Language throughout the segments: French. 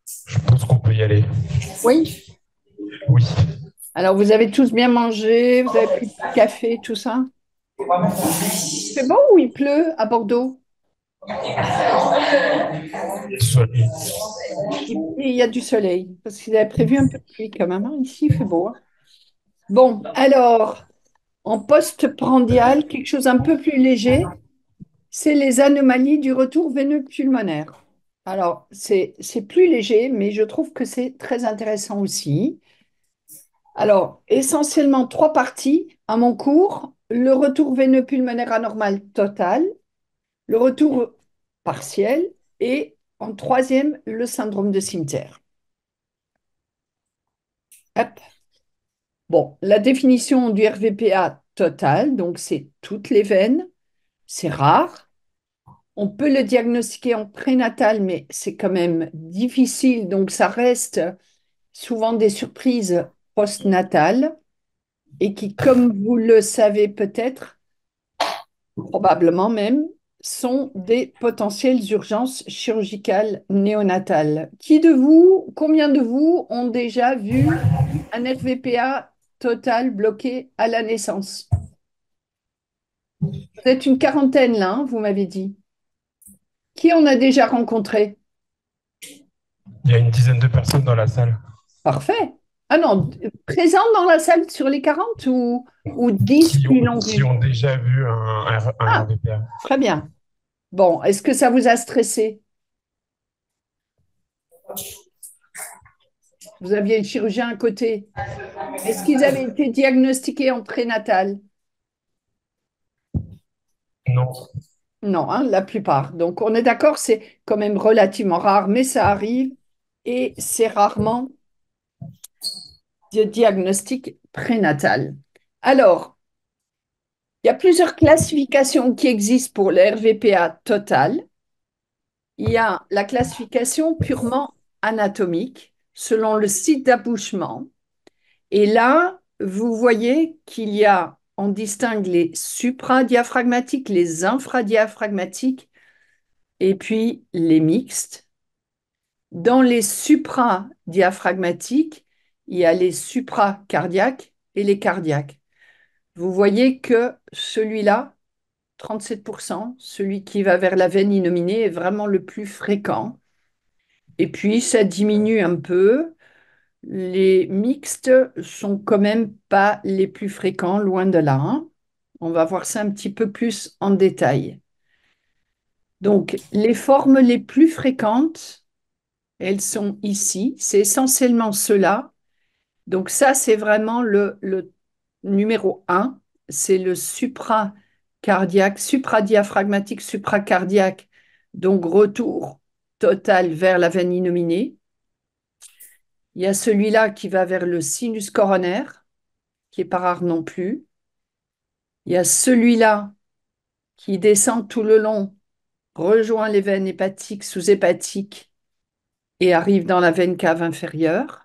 Je pense qu'on peut y aller. Oui. Oui. Alors, vous avez tous bien mangé, vous avez pris du café, tout ça? Il fait beau ou il pleut à Bordeaux? Désolé. Il y a du soleil, parce qu'il avait prévu un peu de pluie quand même, hein. Ici, il fait beau, hein. Bon, alors, en post-prandial, quelque chose un peu plus léger, c'est les anomalies du retour veineux pulmonaire. Alors, c'est plus léger, mais je trouve que c'est très intéressant aussi. Alors, essentiellement trois parties à mon cours. Le retour veineux pulmonaire anormal total, le retour partiel et en troisième, le syndrome de cimetière. Hop. Bon, la définition du RVPA total, donc c'est toutes les veines, c'est rare. On peut le diagnostiquer en prénatal, mais c'est quand même difficile, donc ça reste souvent des surprises postnatales et qui, comme vous le savez peut-être, probablement même, sont des potentielles urgences chirurgicales néonatales. Combien de vous ont déjà vu un RVPA total bloqué à la naissance? Vous êtes une quarantaine là, hein, vous m'avez dit. Qui en a déjà rencontré? Il y a une dizaine de personnes dans la salle Parfait. Ah non, présent dans la salle sur les 40 ou 10 qui l'ont qui vu? ont déjà vu un Ah, RVPA. très bien. Bon, est-ce que ça vous a stressé? Vous aviez le chirurgien à côté. Est-ce qu'ils avaient été diagnostiqués en prénatal? Non. Non, hein, la plupart. Donc, on est d'accord, c'est quand même relativement rare, mais ça arrive et c'est rarement de diagnostic prénatal. Alors, il y a plusieurs classifications qui existent pour le RVPA total. Il y a la classification purement anatomique selon le site d'accouchement. Et là, vous voyez qu'il y a, on distingue les supradiaphragmatiques, les infradiaphragmatiques et puis les mixtes. Dans les supradiaphragmatiques, il y a les supracardiaques et les cardiaques. Vous voyez que celui-là, 37%, celui qui va vers la veine innominée, est vraiment le plus fréquent. Et puis, ça diminue un peu. Les mixtes sont quand même pas les plus fréquents, loin de là, hein. On va voir ça un petit peu plus en détail. Donc, les formes les plus fréquentes, elles sont ici. C'est essentiellement cela. Donc, ça, c'est vraiment le numéro un. C'est le supracardiaque, supradiaphragmatique, supracardiaque. Donc, retour total vers la veine innominée. Il y a celui-là qui va vers le sinus coronaire, qui est pas rare non plus. Il y a celui-là qui descend tout le long, rejoint les veines hépatiques, sous-hépatiques et arrive dans la veine cave inférieure.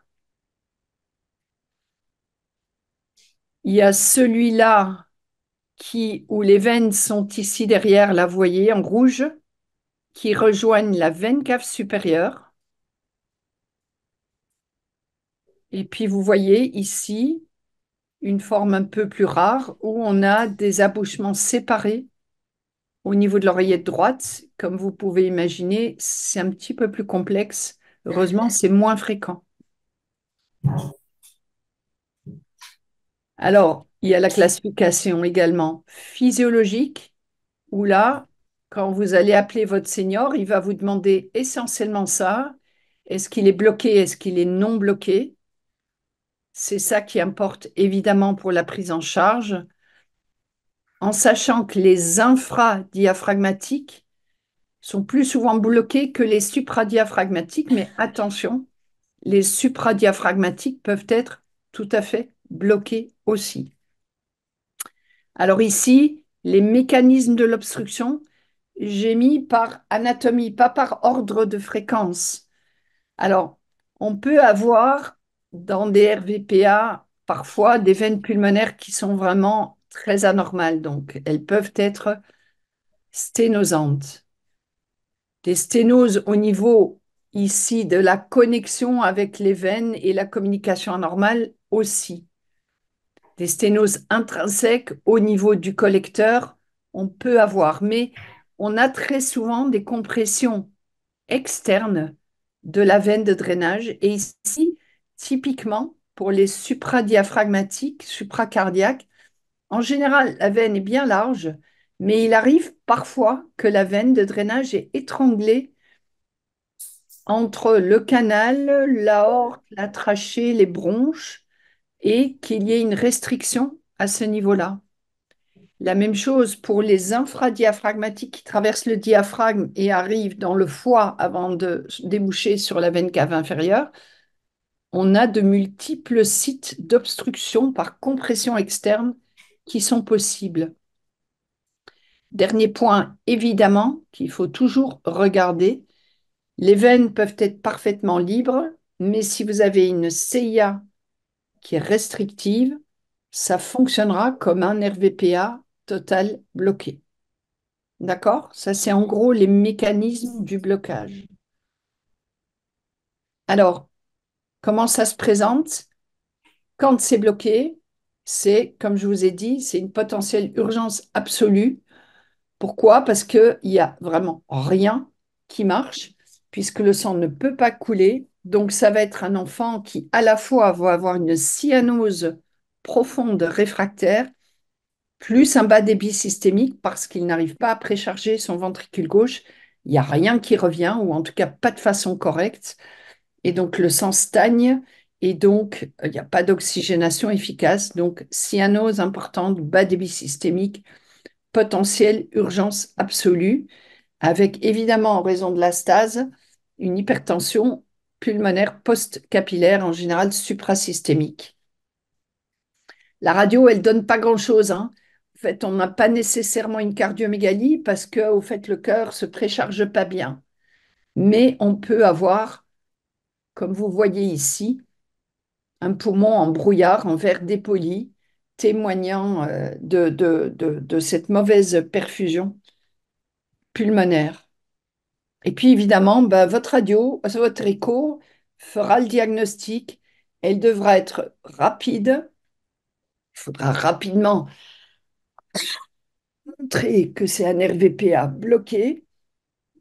Il y a celui-là où les veines sont ici derrière, là, vous voyez, en rouge, qui rejoignent la veine cave supérieure. Et puis vous voyez ici une forme un peu plus rare où on a des abouchements séparés au niveau de l'oreillette droite. Comme vous pouvez imaginer, c'est un petit peu plus complexe. Heureusement, c'est moins fréquent. Alors, il y a la classification également physiologique, où là, quand vous allez appeler votre senior, il va vous demander essentiellement ça. Est-ce qu'il est bloqué? Est-ce qu'il est non bloqué? C'est ça qui importe évidemment pour la prise en charge, en sachant que les infradiaphragmatiques sont plus souvent bloqués que les supradiaphragmatiques, mais attention, les supradiaphragmatiques peuvent être tout à fait bloqués aussi. Alors ici, les mécanismes de l'obstruction, j'ai mis par anatomie, pas par ordre de fréquence. Alors, on peut avoir dans des RVPA parfois des veines pulmonaires qui sont vraiment très anormales, donc elles peuvent être sténosantes. Des sténoses au niveau ici de la connexion avec les veines et la communication anormale aussi. Des sténoses intrinsèques au niveau du collecteur, on peut avoir, mais on a très souvent des compressions externes de la veine de drainage. Et ici, typiquement, pour les supradiaphragmatiques, supracardiaques, en général, la veine est bien large, mais il arrive parfois que la veine de drainage est étranglée entre le canal, l'aorte, la trachée, les bronches, et qu'il y ait une restriction à ce niveau-là. La même chose pour les infradiaphragmatiques qui traversent le diaphragme et arrivent dans le foie avant de déboucher sur la veine cave inférieure. On a de multiples sites d'obstruction par compression externe qui sont possibles. Dernier point, évidemment, qu'il faut toujours regarder. Les veines peuvent être parfaitement libres, mais si vous avez une CIA qui est restrictive, ça fonctionnera comme un RVPA total bloqué. D'accord? Ça, c'est en gros les mécanismes du blocage. Alors, comment ça se présente? Quand c'est bloqué, c'est, comme je vous ai dit, c'est une potentielle urgence absolue. Pourquoi? Parce qu'il n'y a vraiment rien qui marche, puisque le sang ne peut pas couler. Donc, ça va être un enfant qui, à la fois, va avoir une cyanose profonde réfractaire, plus un bas débit systémique, parce qu'il n'arrive pas à précharger son ventricule gauche. Il n'y a rien qui revient, ou en tout cas pas de façon correcte. Et donc, le sang stagne, et donc, il n'y a pas d'oxygénation efficace. Donc, cyanose importante, bas débit systémique, potentielle urgence absolue, avec évidemment, en raison de la stase, une hypertension pulmonaire post-capillaire, en général suprasystémique. La radio, elle donne pas grand-chose, hein. En fait, on n'a pas nécessairement une cardiomégalie parce que, au fait, le cœur se précharge pas bien. Mais on peut avoir, comme vous voyez ici, un poumon en brouillard, en verre dépoli, témoignant de cette mauvaise perfusion pulmonaire. Et puis évidemment, bah, votre radio, votre écho fera le diagnostic. Elle devra être rapide. Il faudra rapidement montrer que c'est un RVPA bloqué.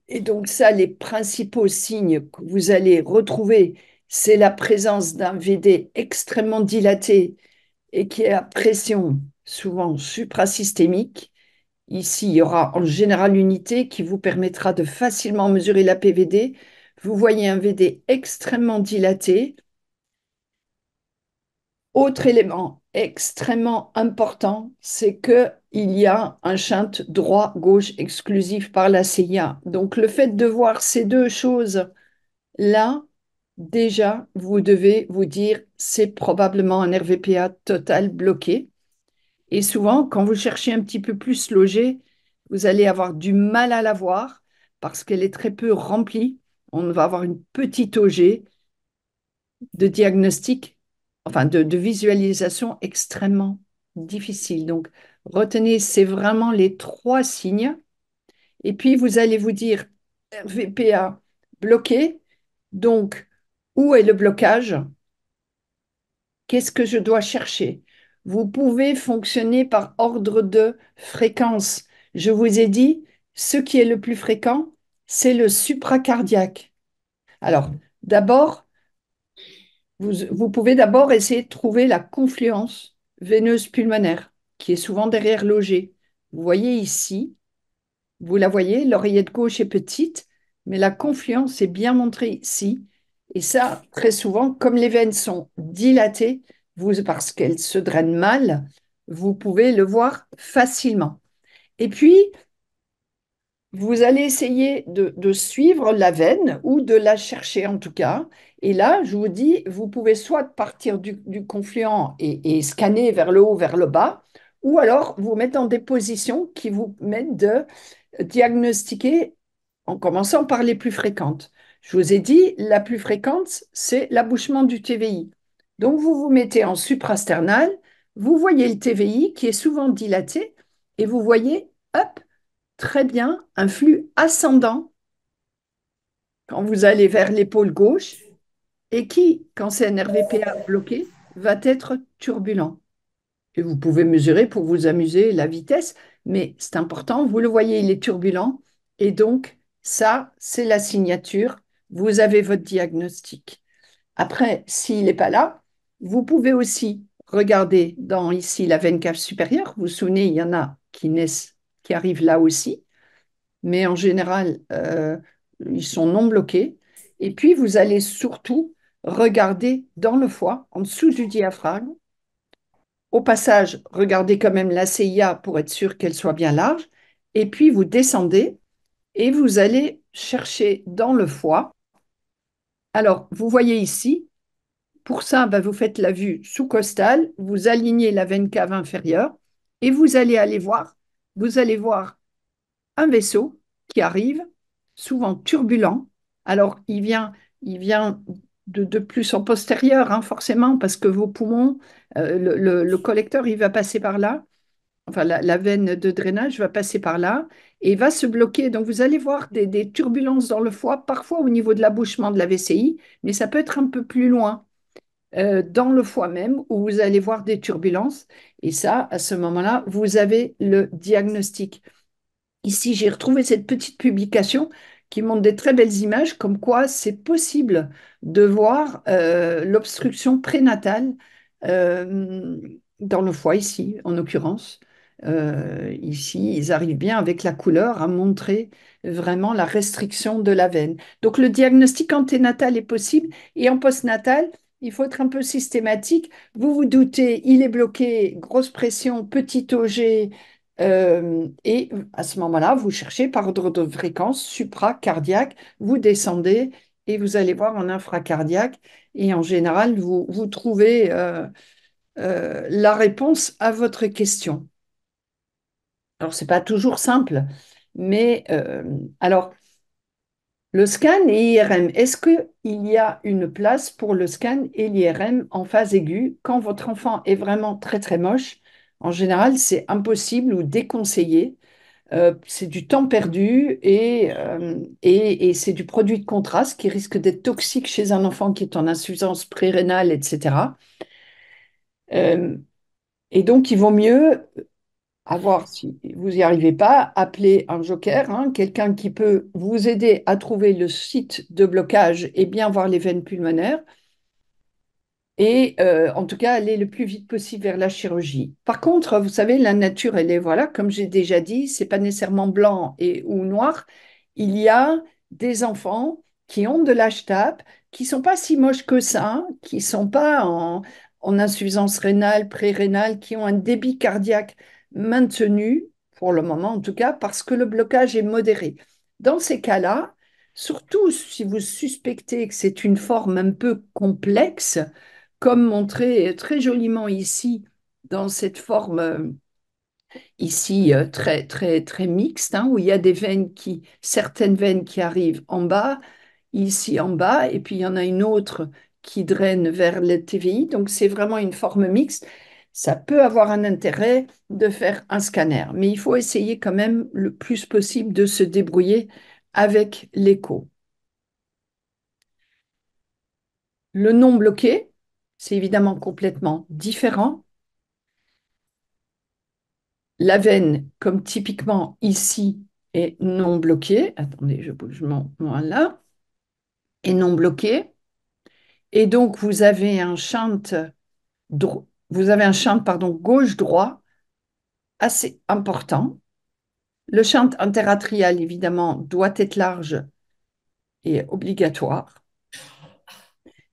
Et donc ça, les principaux signes que vous allez retrouver, c'est la présence d'un VD extrêmement dilaté et qui est à pression souvent suprasystémique. Ici, il y aura en général une unité qui vous permettra de facilement mesurer la PVD. Vous voyez un VD extrêmement dilaté. Autre élément extrêmement important, c'est qu'il y a un shunt droit-gauche exclusif par la CIA. Donc le fait de voir ces deux choses-là, déjà, vous devez vous dire c'est probablement un RVPA total bloqué. Et souvent, quand vous cherchez un petit peu plus logé, vous allez avoir du mal à la voir parce qu'elle est très peu remplie. On va avoir une petite OG de diagnostic, enfin de visualisation extrêmement difficile. Donc, retenez, c'est vraiment les trois signes. Et puis, vous allez vous dire RVPA bloqué. Donc, où est le blocage? Qu'est-ce que je dois chercher? Vous pouvez fonctionner par ordre de fréquence. Je vous ai dit, ce qui est le plus fréquent, c'est le supracardiaque. Alors, d'abord, vous pouvez d'abord essayer de trouver la confluence veineuse pulmonaire, qui est souvent derrière l'OG. Vous voyez ici, vous la voyez, l'oreillette gauche est petite, mais la confluence est bien montrée ici. Et ça, très souvent, comme les veines sont dilatées, parce qu'elles se drainent mal, vous pouvez le voir facilement. Et puis, vous allez essayer de suivre la veine ou de la chercher en tout cas. Et là, je vous dis, vous pouvez soit partir du confluent et scanner vers le haut, vers le bas, ou alors vous mettre dans des positions qui vous mettent de diagnostiquer en commençant par les plus fréquentes. Je vous ai dit, la plus fréquente, c'est l'abouchement du TVI. Donc, vous vous mettez en suprasternal, vous voyez le TVI qui est souvent dilaté et vous voyez, hop, très bien, un flux ascendant quand vous allez vers l'épaule gauche et qui, quand c'est un RVPA bloqué, va être turbulent. Et vous pouvez mesurer pour vous amuser la vitesse, mais c'est important, vous le voyez, il est turbulent. Et donc, ça, c'est la signature. Vous avez votre diagnostic. Après, s'il n'est pas là, vous pouvez aussi regarder dans ici la veine cave supérieure. Vous vous souvenez, il y en a qui naissent, qui arrivent là aussi, mais en général, ils sont non bloqués. Et puis, vous allez surtout regarder dans le foie, en dessous du diaphragme. Au passage, regardez quand même la CIA pour être sûr qu'elle soit bien large. Et puis, vous descendez et vous allez chercher dans le foie. Alors, vous voyez ici, pour ça, ben, vous faites la vue sous-costale, vous alignez la veine cave inférieure et vous allez voir un vaisseau qui arrive, souvent turbulent. Alors, il vient de plus en postérieur, hein, forcément, parce que vos poumons, le collecteur, il va passer par là. Enfin, la veine de drainage va passer par là et va se bloquer. Donc, vous allez voir des turbulences dans le foie, parfois au niveau de l'abouchement de la VCI, mais ça peut être un peu plus loin dans le foie même, où vous allez voir des turbulences. Et ça, à ce moment-là, vous avez le diagnostic. Ici, j'ai retrouvé cette petite publication qui montre des très belles images, comme quoi c'est possible de voir l'obstruction prénatale euh, dans le foie, ici, en l'occurrence. Ici, ils arrivent bien avec la couleur à montrer vraiment la restriction de la veine. Donc, le diagnostic anténatal est possible et en postnatal, il faut être un peu systématique. Vous vous doutez, il est bloqué, grosse pression, petit OG, et à ce moment-là, vous cherchez par ordre de fréquence supracardiaque, vous descendez et vous allez voir en infracardiaque. Et en général, vous trouvez la réponse à votre question. Alors, ce n'est pas toujours simple, mais alors, le scan et IRM, est-ce qu'il y a une place pour le scan et l'IRM en phase aiguë quand votre enfant est vraiment très très moche? En général, c'est impossible ou déconseillé. C'est du temps perdu et c'est du produit de contraste qui risque d'être toxique chez un enfant qui est en insuffisance prérénale, etc. Euh, et donc, il vaut mieux avoir, si vous n'y arrivez pas, appeler un joker, hein, quelqu'un qui peut vous aider à trouver le site de blocage et bien voir les veines pulmonaires et en tout cas aller le plus vite possible vers la chirurgie. Par contre, vous savez, la nature, elle est, voilà, comme j'ai déjà dit, c'est pas nécessairement blanc et ou noir. Il y a des enfants qui ont de l'HTAP, qui sont pas si moches que ça, qui sont pas en insuffisance rénale, pré-rénale, qui ont un débit cardiaque maintenu, pour le moment en tout cas, parce que le blocage est modéré. Dans ces cas-là, surtout si vous suspectez que c'est une forme un peu complexe, comme montré très joliment ici, dans cette forme ici très, très, très mixte, hein, où il y a des veines certaines veines qui arrivent en bas, ici en bas, et puis il y en a une autre qui draine vers le TVI. Donc c'est vraiment une forme mixte. Ça peut avoir un intérêt de faire un scanner, mais il faut essayer quand même le plus possible de se débrouiller avec l'écho. Le non bloqué, c'est évidemment complètement différent. La veine, comme typiquement ici, est non bloquée. Attendez, je bouge mon là. Est non bloquée. Et donc, vous avez un shunt, pardon, gauche-droit assez important. Le shunt interatrial, évidemment, doit être large et obligatoire.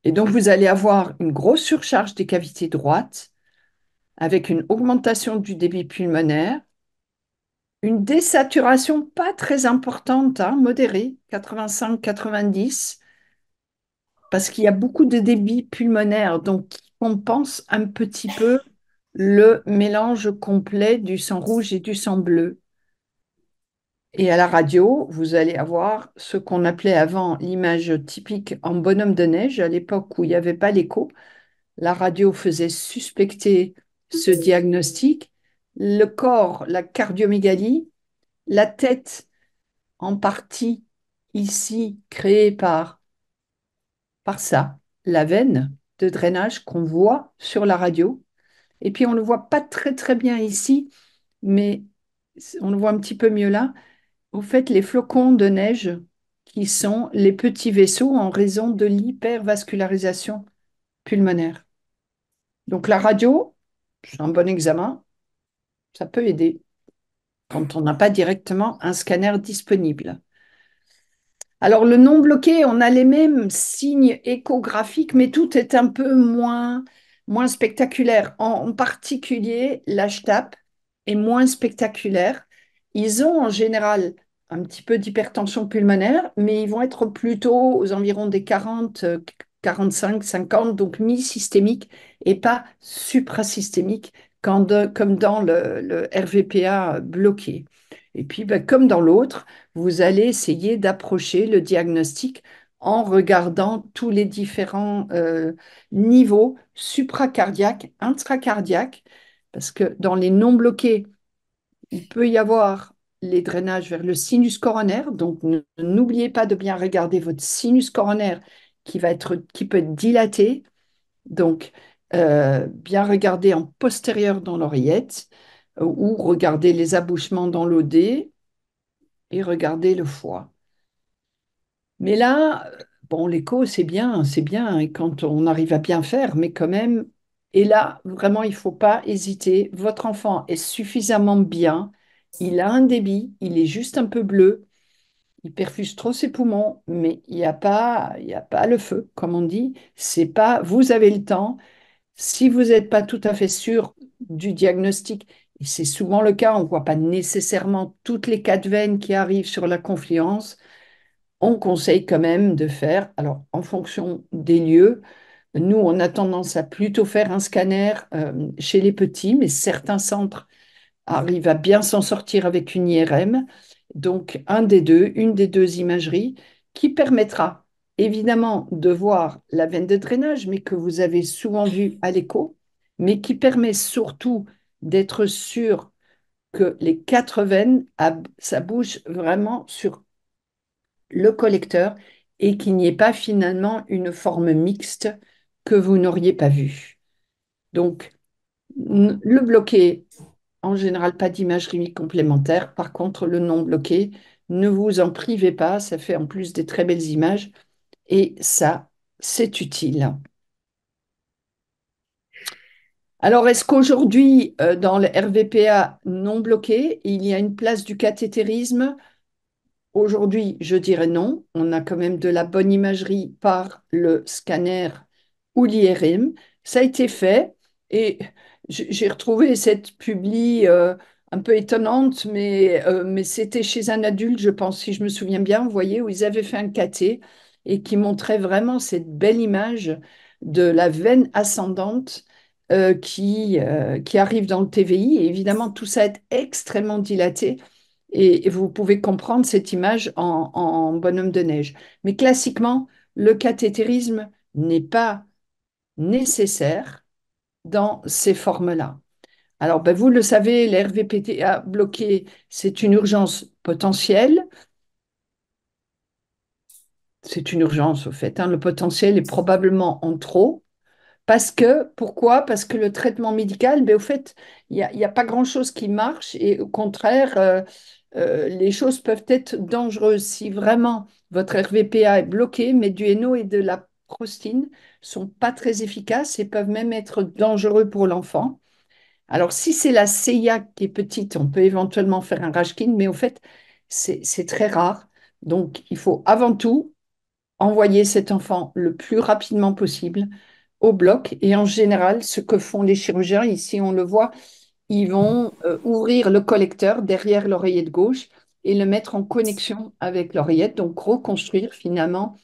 Et donc, vous allez avoir une grosse surcharge des cavités droites avec une augmentation du débit pulmonaire, une désaturation pas très importante, hein, modérée, 85-90, parce qu'il y a beaucoup de débit pulmonaire, donc qui compense un petit peu le mélange complet du sang rouge et du sang bleu. Et à la radio, vous allez avoir ce qu'on appelait avant l'image typique en bonhomme de neige, à l'époque où il n'y avait pas l'écho. La radio faisait suspecter ce diagnostic. Le corps, la cardiomégalie, la tête en partie ici créée par ça, la veine de drainage qu'on voit sur la radio. Et puis on ne le voit pas très très bien ici, mais on le voit un petit peu mieux là. Au fait, les flocons de neige qui sont les petits vaisseaux en raison de l'hypervascularisation pulmonaire. Donc la radio, c'est un bon examen, ça peut aider quand on n'a pas directement un scanner disponible. Alors, le non bloqué, on a les mêmes signes échographiques, mais tout est un peu moins spectaculaire. En particulier, l'HTAP est moins spectaculaire. Ils ont en général un petit peu d'hypertension pulmonaire, mais ils vont être plutôt aux environs des 40, 45, 50, donc mi-systémique et pas suprasystémique, comme dans le RVPA bloqué. Et puis, ben, comme dans l'autre, vous allez essayer d'approcher le diagnostic en regardant tous les différents niveaux supracardiaques, intracardiaques, parce que dans les non bloqués, il peut y avoir les drainages vers le sinus coronaire. Donc, n'oubliez pas de bien regarder votre sinus coronaire qui peut être dilaté. Donc, bien regarder en postérieur dans l'oreillette ou regarder les abouchements dans l'OD et regarder le foie. Mais là, bon, l'écho, c'est bien, et quand on arrive à bien faire, mais quand même, et là, vraiment, il ne faut pas hésiter. Votre enfant est suffisamment bien, il a un débit, il est juste un peu bleu, il perfuse trop ses poumons, mais il y a pas le feu, comme on dit. C'est pas, vous avez le temps. Si vous n'êtes pas tout à fait sûr du diagnostic, et c'est souvent le cas, on ne voit pas nécessairement toutes les cas de veine qui arrivent sur la confluence, on conseille quand même de faire, alors en fonction des lieux, nous on a tendance à plutôt faire un scanner chez les petits, mais certains centres arrivent à bien s'en sortir avec une IRM, donc une des deux imageries qui permettra évidemment de voir la veine de drainage, mais que vous avez souvent vu à l'écho, mais qui permet surtout d'être sûr que les quatre veines, ça bouge vraiment sur le collecteur et qu'il n'y ait pas finalement une forme mixte que vous n'auriez pas vue. Donc, le bloqué, en général, pas d'imagerie complémentaire. Par contre, le non bloqué, ne vous en privez pas, ça fait en plus des très belles images et ça, c'est utile. Alors, est-ce qu'aujourd'hui, dans le RVPA non bloqué, il y a une place du cathétérisme? Aujourd'hui, je dirais non. On a quand même de la bonne imagerie par le scanner ou l'IRM. Ça a été fait et j'ai retrouvé cette publi un peu étonnante, mais c'était chez un adulte, je pense, si je me souviens bien, vous voyez, où ils avaient fait un cathé et qui montrait vraiment cette belle image de la veine ascendante qui arrive dans le TVI. Et évidemment, tout ça est extrêmement dilaté. Et vous pouvez comprendre cette image en bonhomme de neige. Mais classiquement, le cathétérisme n'est pas nécessaire dans ces formes-là. Alors, ben, vous le savez, l'RVPTA bloqué, c'est une urgence potentielle. C'est une urgence, au fait, hein. Le potentiel est probablement en trop. Pourquoi? Parce que le traitement médical, ben, au fait, il y a pas grand-chose qui marche et au contraire, les choses peuvent être dangereuses. Si vraiment votre RVPA est bloqué, Medueno et de la prostine sont pas très efficaces et peuvent même être dangereux pour l'enfant. Alors, si c'est la CIA qui est petite, on peut éventuellement faire un Rashkin, mais au fait, c'est très rare. Donc, il faut avant tout envoyer cet enfant le plus rapidement possible au bloc. Et en général, ce que font les chirurgiens, ici on le voit, ils vont ouvrir le collecteur derrière l'oreillette gauche et le mettre en connexion avec l'oreillette, donc reconstruire finalement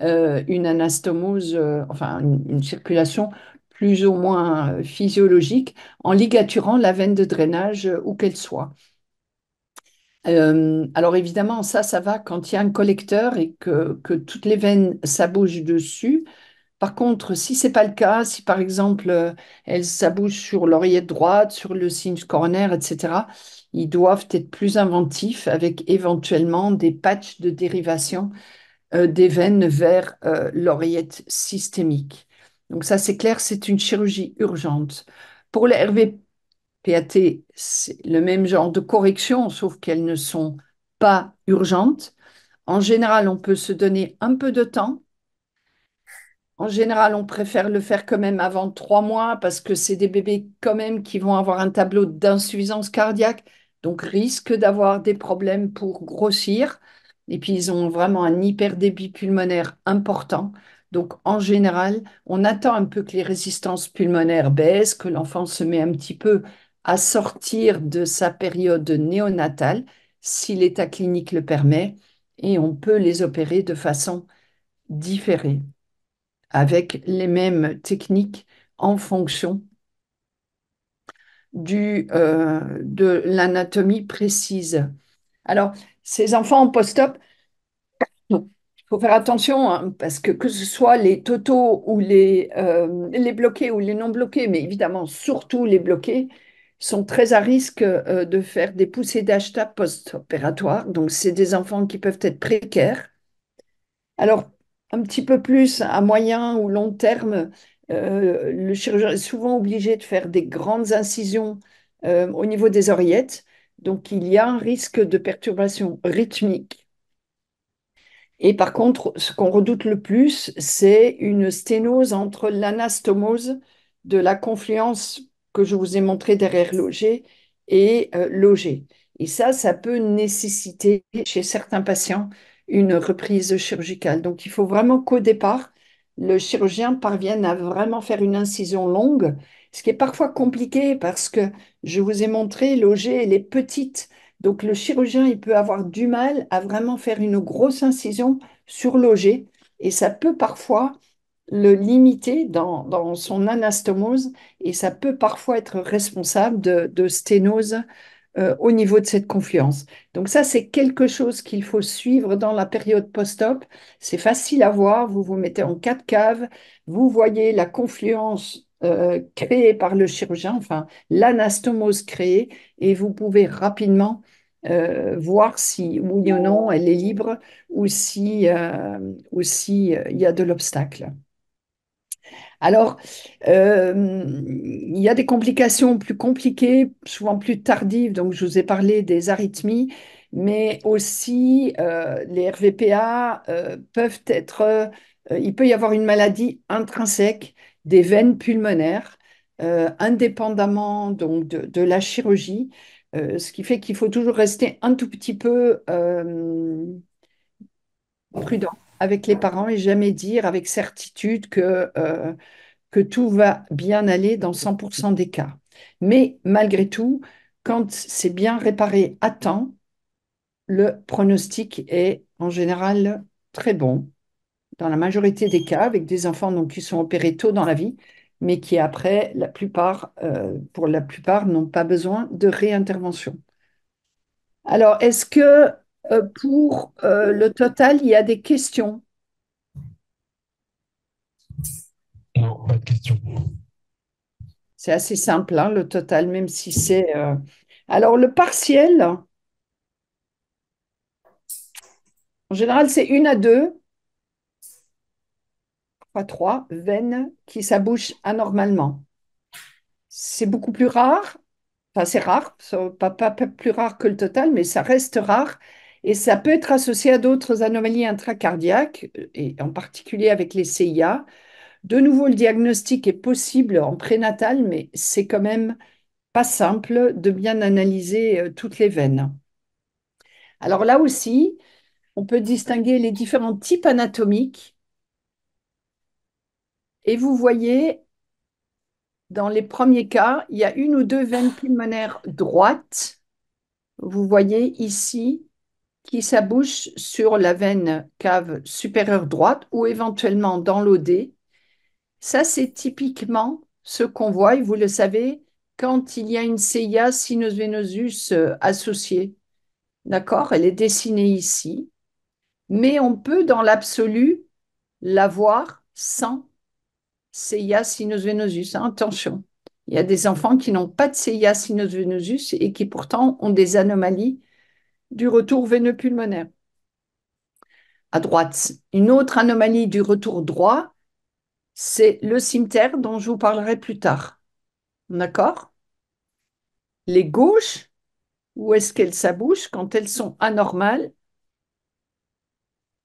une anastomose, enfin une circulation plus ou moins physiologique en ligaturant la veine de drainage où qu'elle soit. Alors évidemment, ça va quand il y a un collecteur et que toutes les veines s'abougent dessus. Par contre, si c'est pas le cas, si par exemple ça bouge sur l'oreillette droite, sur le sinus coronaire, etc., ils doivent être plus inventifs avec éventuellement des patchs de dérivation des veines vers l'oreillette systémique. Donc ça, c'est clair, c'est une chirurgie urgente. Pour les RVPAT, c'est le même genre de correction, sauf qu'elles ne sont pas urgentes. En général, on peut se donner un peu de temps. En général, on préfère le faire quand même avant 3 mois parce que c'est des bébés quand même qui vont avoir un tableau d'insuffisance cardiaque, donc risquent d'avoir des problèmes pour grossir. Et puis, ils ont vraiment un hyperdébit pulmonaire important. Donc, en général, on attend un peu que les résistances pulmonaires baissent, que l'enfant se met un petit peu à sortir de sa période néonatale, si l'état clinique le permet, et on peut les opérer de façon différée avec les mêmes techniques en fonction de l'anatomie précise. Alors, ces enfants en post-op, il faut faire attention hein, parce que ce soit les totaux ou les bloqués ou les non bloqués, mais évidemment surtout les bloqués, sont très à risque de faire des poussées d'acheta post-opératoires. Donc, c'est des enfants qui peuvent être précaires. Alors, un petit peu plus à moyen ou long terme, le chirurgien est souvent obligé de faire des grandes incisions au niveau des oreillettes. Donc, il y a un risque de perturbation rythmique. Et par contre, ce qu'on redoute le plus, c'est une sténose entre l'anastomose de la confluence que je vous ai montré derrière l'OG et l'OG. Et ça peut nécessiter chez certains patients une reprise chirurgicale. Donc, il faut vraiment qu'au départ, le chirurgien parvienne à vraiment faire une incision longue, ce qui est parfois compliqué parce que je vous ai montré, l'OG, elle est petite. Donc, le chirurgien, il peut avoir du mal à vraiment faire une grosse incision sur l'OG et ça peut parfois le limiter dans son anastomose et ça peut parfois être responsable de sténose au niveau de cette confluence. Donc ça, c'est quelque chose qu'il faut suivre dans la période post-op. C'est facile à voir. Vous vous mettez en 4 caves, vous voyez la confluence créée par le chirurgien, enfin l'anastomose créée, et vous pouvez rapidement voir si oui ou non elle est libre ou si, il y a de l'obstacle. Alors, il y a des complications plus compliquées, souvent plus tardives. Donc, je vous ai parlé des arythmies, mais aussi les RVPA peuvent être. Il peut y avoir une maladie intrinsèque des veines pulmonaires, indépendamment donc de la chirurgie, ce qui fait qu'il faut toujours rester un tout petit peu prudent avec les parents et jamais dire avec certitude que tout va bien aller dans 100% des cas. Mais malgré tout, quand c'est bien réparé à temps, le pronostic est en général très bon, dans la majorité des cas, avec des enfants donc, qui sont opérés tôt dans la vie, mais qui après, pour la plupart, n'ont pas besoin de réintervention. Alors, est-ce que pour le total, il y a des questions? Non, pas de question. C'est assez simple, hein, le total, même si c'est... Alors, le partiel, en général, c'est 1 à 2, pas 3 veines qui s'abouchent anormalement. C'est beaucoup plus rare, enfin c'est rare, pas plus rare que le total, mais ça reste rare et ça peut être associé à d'autres anomalies intracardiaques, et en particulier avec les CIA. De nouveau, le diagnostic est possible en prénatal, mais c'est quand même pas simple de bien analyser toutes les veines. Alors là aussi, on peut distinguer les différents types anatomiques et vous voyez dans les premiers cas, il y a 1 ou 2 veines pulmonaires droites. Vous voyez ici qui s'abouchent sur la veine cave supérieure droite ou éventuellement dans l'OD. Ça, c'est typiquement ce qu'on voit, et vous le savez, quand il y a une CIA sinus venosus associée. D'accord? Elle est dessinée ici. Mais on peut, dans l'absolu, la voir sans CIA sinus venosus. Hein, attention, il y a des enfants qui n'ont pas de CIA sinus venosus et qui pourtant ont des anomalies du retour veineux pulmonaire. À droite, une autre anomalie du retour droit, c'est le cimeterre dont je vous parlerai plus tard. D'accord? Les gauches, où est-ce qu'elles s'abouchent quand elles sont anormales?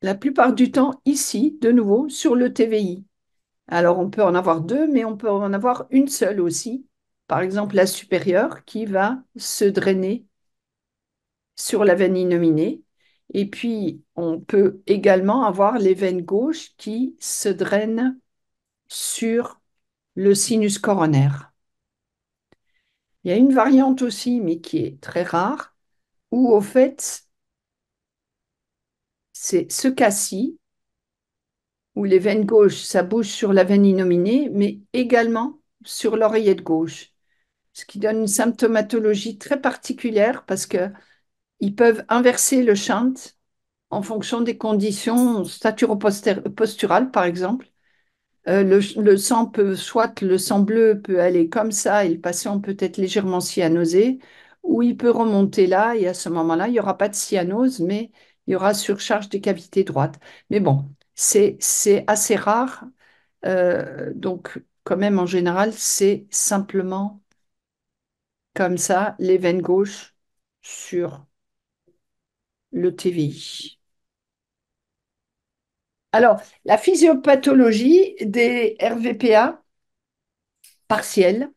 La plupart du temps, ici, de nouveau, sur le TVI. Alors, on peut en avoir deux, mais on peut en avoir une seule aussi. Par exemple, la supérieure qui va se drainer sur la veine innominée. Et puis, on peut également avoir les veines gauches qui se drainent sur le sinus coronaire. Il y a une variante aussi, mais qui est très rare, où au fait, c'est ce cas-ci, où les veines gauches, ça bouge sur la veine innominée, mais également sur l'oreillette gauche, ce qui donne une symptomatologie très particulière parce qu'ils peuvent inverser le shunt en fonction des conditions staturo-posturales, par exemple. Le sang peut, soit le sang bleu peut aller comme ça et le patient peut être légèrement cyanosé, ou il peut remonter là et à ce moment-là, il n'y aura pas de cyanose, mais il y aura surcharge des cavités droites. Mais bon, c'est assez rare. Donc, quand même, en général, c'est simplement comme ça, les veines gauches sur le TVI. Alors, la physiopathologie des RVPA partiels,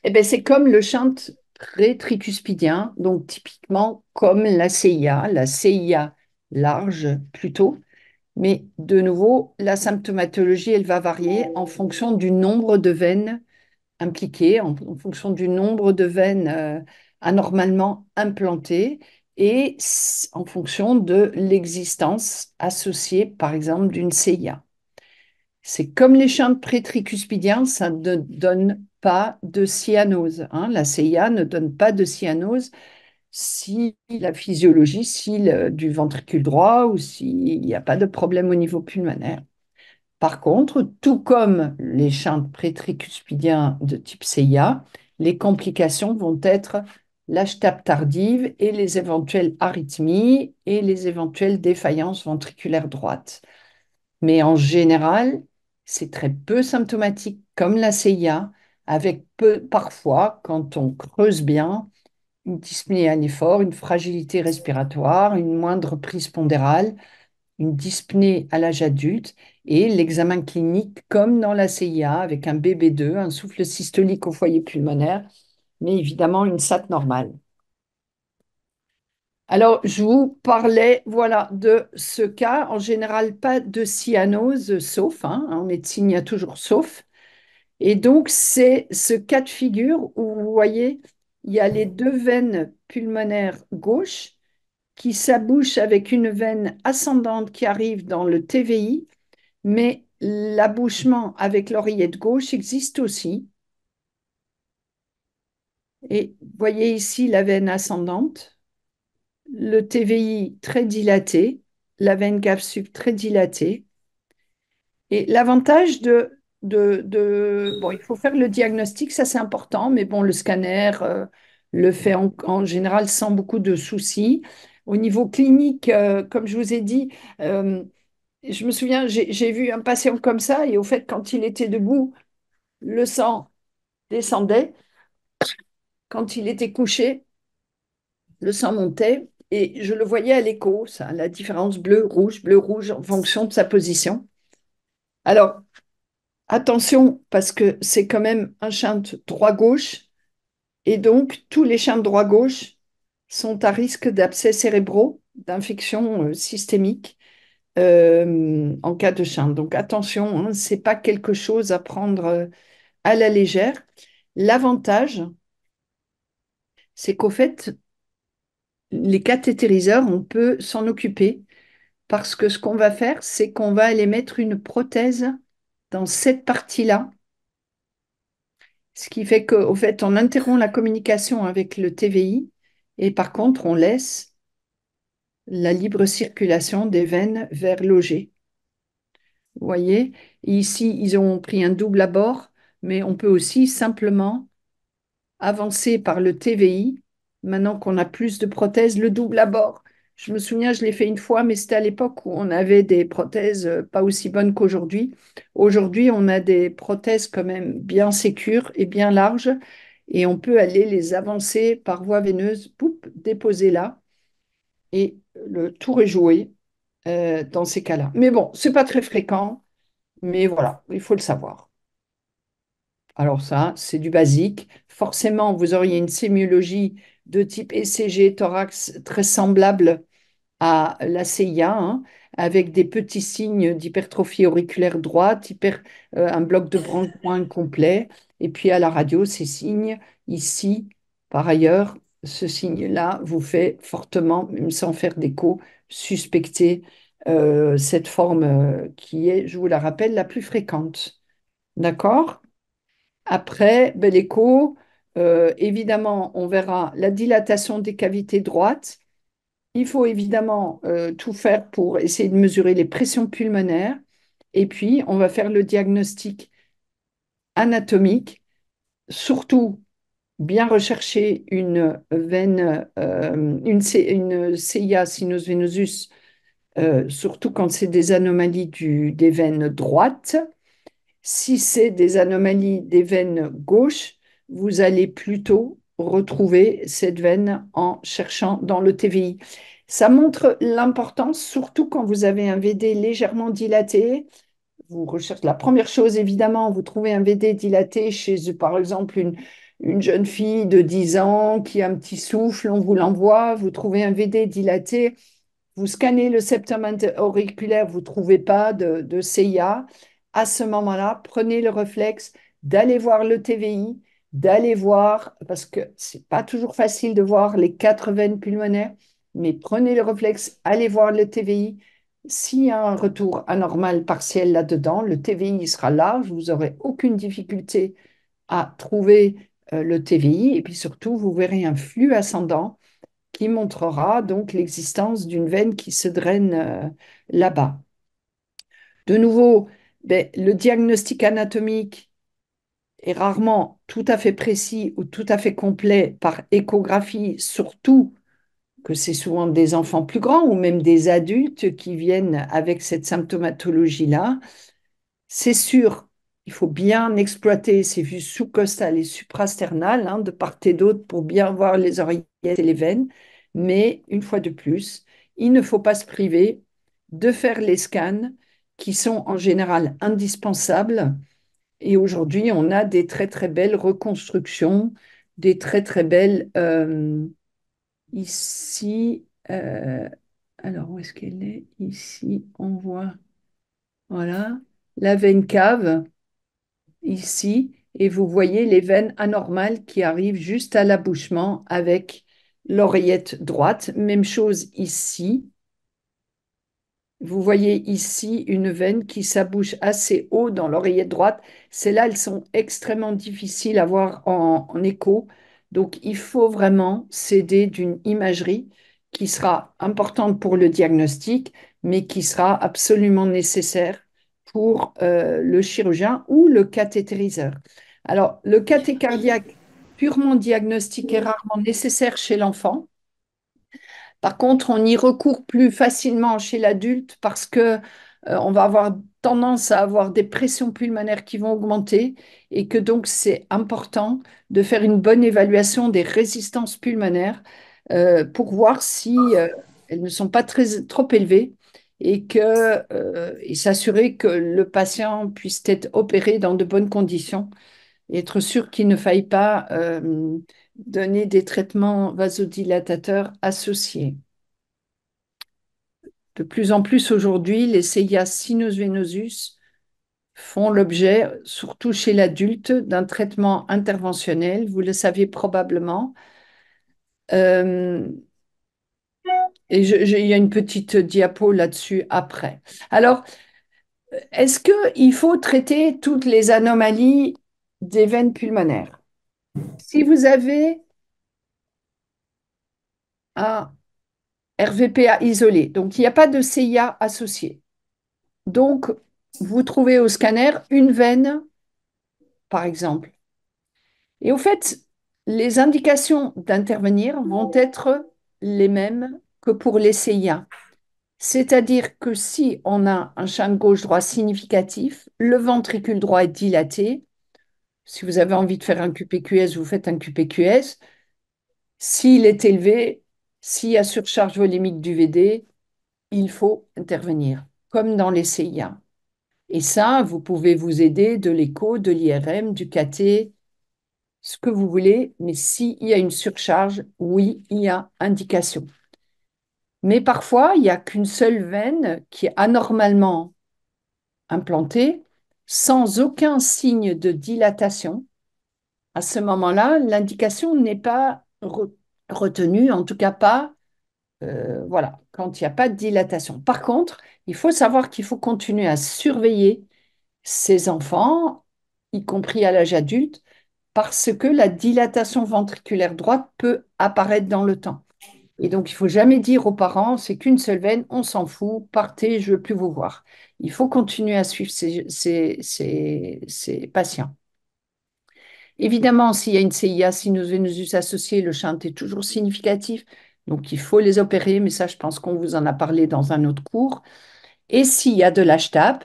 eh ben, c'est comme le shunt pré-tricuspidien, donc typiquement comme la CIA large plutôt, mais de nouveau, la symptomatologie, elle va varier en fonction du nombre de veines impliquées, en fonction du nombre de veines anormalement implantées et en fonction de l'existence associée, par exemple, d'une CIA. C'est comme les shunts prétricuspidiens, ça ne donne pas de cyanose. Hein. La CIA ne donne pas de cyanose si la physiologie, du ventricule droit ou s'il n'y a pas de problème au niveau pulmonaire. Par contre, tout comme les shunts prétricuspidiens de type CIA, les complications vont être l'HTAP tardive et les éventuelles arythmies et les éventuelles défaillances ventriculaires droites. Mais en général, c'est très peu symptomatique comme la CIA, avec peu, parfois, quand on creuse bien, une dyspnée à l'effort, une fragilité respiratoire, une moindre prise pondérale, une dyspnée à l'âge adulte et l'examen clinique comme dans la CIA avec un BB2, un souffle systolique au foyer pulmonaire, mais évidemment une SAT normale. Alors, je vous parlais, voilà, de ce cas. En général, pas de cyanose, sauf, hein, en médecine, il y a toujours sauf. Et donc, c'est ce cas de figure où vous voyez, il y a les deux veines pulmonaires gauches qui s'abouchent avec une veine ascendante qui arrive dans le TVI, mais l'abouchement avec l'oreillette gauche existe aussi. Et vous voyez ici la veine ascendante, le TVI très dilaté, la veine cave sup très dilatée. Et l'avantage bon, il faut faire le diagnostic, ça c'est important, mais bon, le scanner le fait en général sans beaucoup de soucis. Au niveau clinique, comme je vous ai dit, je me souviens, j'ai vu un patient comme ça, et au fait, quand il était debout, le sang descendait. Quand il était couché, le sang montait, et je le voyais à l'écho, ça, la différence bleu, rouge, en fonction de sa position. Alors, attention, parce que c'est quand même un shunt droit-gauche, et donc tous les shunts droit-gauche sont à risque d'abcès cérébraux, d'infection systémique en cas de shunt. Donc attention, hein, ce n'est pas quelque chose à prendre à la légère. L'avantage, c'est qu'au fait, les cathétériseurs, on peut s'en occuper parce que ce qu'on va faire, c'est qu'on va aller mettre une prothèse dans cette partie-là. Ce qui fait qu'au fait, on interrompt la communication avec le TVI et par contre, on laisse la libre circulation des veines vers l'OG. Vous voyez? Et ici, ils ont pris un double abord, mais on peut aussi simplement avancer par le TVI. Maintenant qu'on a plus de prothèses, le double abord. Je me souviens, je l'ai fait une fois, mais c'était à l'époque où on avait des prothèses pas aussi bonnes qu'aujourd'hui. Aujourd'hui, on a des prothèses quand même bien sécures et bien larges, et on peut aller les avancer par voie veineuse, poup, déposer là, et le tour est joué dans ces cas-là. Mais bon, c'est pas très fréquent, mais voilà, il faut le savoir. Alors ça, c'est du basique. Forcément, vous auriez une sémiologie de type ECG thorax très semblable à la CIA, hein, avec des petits signes d'hypertrophie auriculaire droite, un bloc de branche-pointe incomplet. Et puis à la radio, ces signes ici, par ailleurs, ce signe-là vous fait fortement, même sans faire d'écho, suspecter cette forme qui est, je vous la rappelle, la plus fréquente. D'accord? Après, bel écho, évidemment, on verra la dilatation des cavités droites. Il faut évidemment tout faire pour essayer de mesurer les pressions pulmonaires. Et puis, on va faire le diagnostic anatomique, surtout bien rechercher une veine, une CIA sinus venosus, surtout quand c'est des anomalies des veines droites. Si c'est des anomalies des veines gauches, vous allez plutôt retrouver cette veine en cherchant dans le TVI. Ça montre l'importance, surtout quand vous avez un VD légèrement dilaté. Vous recherchez la première chose, évidemment, vous trouvez un VD dilaté chez, par exemple, une jeune fille de 10 ans qui a un petit souffle, on vous l'envoie, vous trouvez un VD dilaté, vous scannez le septum auriculaire, vous ne trouvez pas de CIA. À ce moment-là, prenez le réflexe d'aller voir le TVI, d'aller voir, parce que ce n'est pas toujours facile de voir les quatre veines pulmonaires, mais prenez le réflexe, allez voir le TVI. S'il y a un retour anormal partiel là-dedans, le TVI sera large, vous n'aurez aucune difficulté à trouver le TVI, et puis surtout, vous verrez un flux ascendant qui montrera donc l'existence d'une veine qui se draine là-bas. De nouveau, ben, le diagnostic anatomique est rarement tout à fait précis ou tout à fait complet par échographie, surtout que c'est souvent des enfants plus grands ou même des adultes qui viennent avec cette symptomatologie-là. C'est sûr, il faut bien exploiter ces vues sous-costales et suprasternales, hein, de part et d'autre pour bien voir les oreillettes et les veines. Mais une fois de plus, il ne faut pas se priver de faire les scans qui sont en général indispensables. Et aujourd'hui, on a des très très belles reconstructions, des très très belles ici. Alors, où est-ce qu'elle est? Ici, on voit, voilà, la veine cave ici, et vous voyez les veines anormales qui arrivent juste à l'abouchement avec l'oreillette droite. Même chose ici. Vous voyez ici une veine qui s'abouche assez haut dans l'oreillette droite. Celles-là, elles sont extrêmement difficiles à voir en écho. Donc, il faut vraiment s'aider d'une imagerie qui sera importante pour le diagnostic, mais qui sera absolument nécessaire pour le chirurgien ou le cathétériseur. Alors, le cathé cardiaque purement diagnostique est rarement nécessaire chez l'enfant. Par contre, on y recourt plus facilement chez l'adulte parce que on va avoir tendance à avoir des pressions pulmonaires qui vont augmenter et que donc c'est important de faire une bonne évaluation des résistances pulmonaires pour voir si elles ne sont pas trop élevées et s'assurer que le patient puisse être opéré dans de bonnes conditions et être sûr qu'il ne faille pas donner des traitements vasodilatateurs associés. De plus en plus aujourd'hui, les CIA sinus venosus font l'objet, surtout chez l'adulte, d'un traitement interventionnel. Vous le savez probablement. Euh, il y a une petite diapo là-dessus après. Alors, est-ce qu'il faut traiter toutes les anomalies des veines pulmonaires? Si vous avez un RVPA isolé, donc il n'y a pas de CIA associé, donc vous trouvez au scanner une veine, par exemple. Et au fait, les indications d'intervenir vont être les mêmes que pour les CIA. C'est-à-dire que si on a un champ gauche-droit significatif, le ventricule droit est dilaté. Si vous avez envie de faire un QPQS, vous faites un QPQS. S'il est élevé, s'il y a surcharge volémique du VD, il faut intervenir, comme dans les CIA. Et ça, vous pouvez vous aider de l'écho, de l'IRM, du KT, ce que vous voulez, mais s'il y a une surcharge, oui, il y a indication. Mais parfois, il n'y a qu'une seule veine qui est anormalement implantée, sans aucun signe de dilatation. À ce moment-là, l'indication n'est pas retenue, en tout cas pas, voilà, quand il n'y a pas de dilatation. Par contre, il faut savoir qu'il faut continuer à surveiller ces enfants, y compris à l'âge adulte, parce que la dilatation ventriculaire droite peut apparaître dans le temps. Et donc, il ne faut jamais dire aux parents, c'est qu'une seule veine, on s'en fout, partez, je ne veux plus vous voir. Il faut continuer à suivre ces patients. Évidemment, s'il y a une CIA sinus venosus associée, le shunt est toujours significatif, donc il faut les opérer, mais ça, je pense qu'on vous en a parlé dans un autre cours. Et s'il y a de l'HTAP,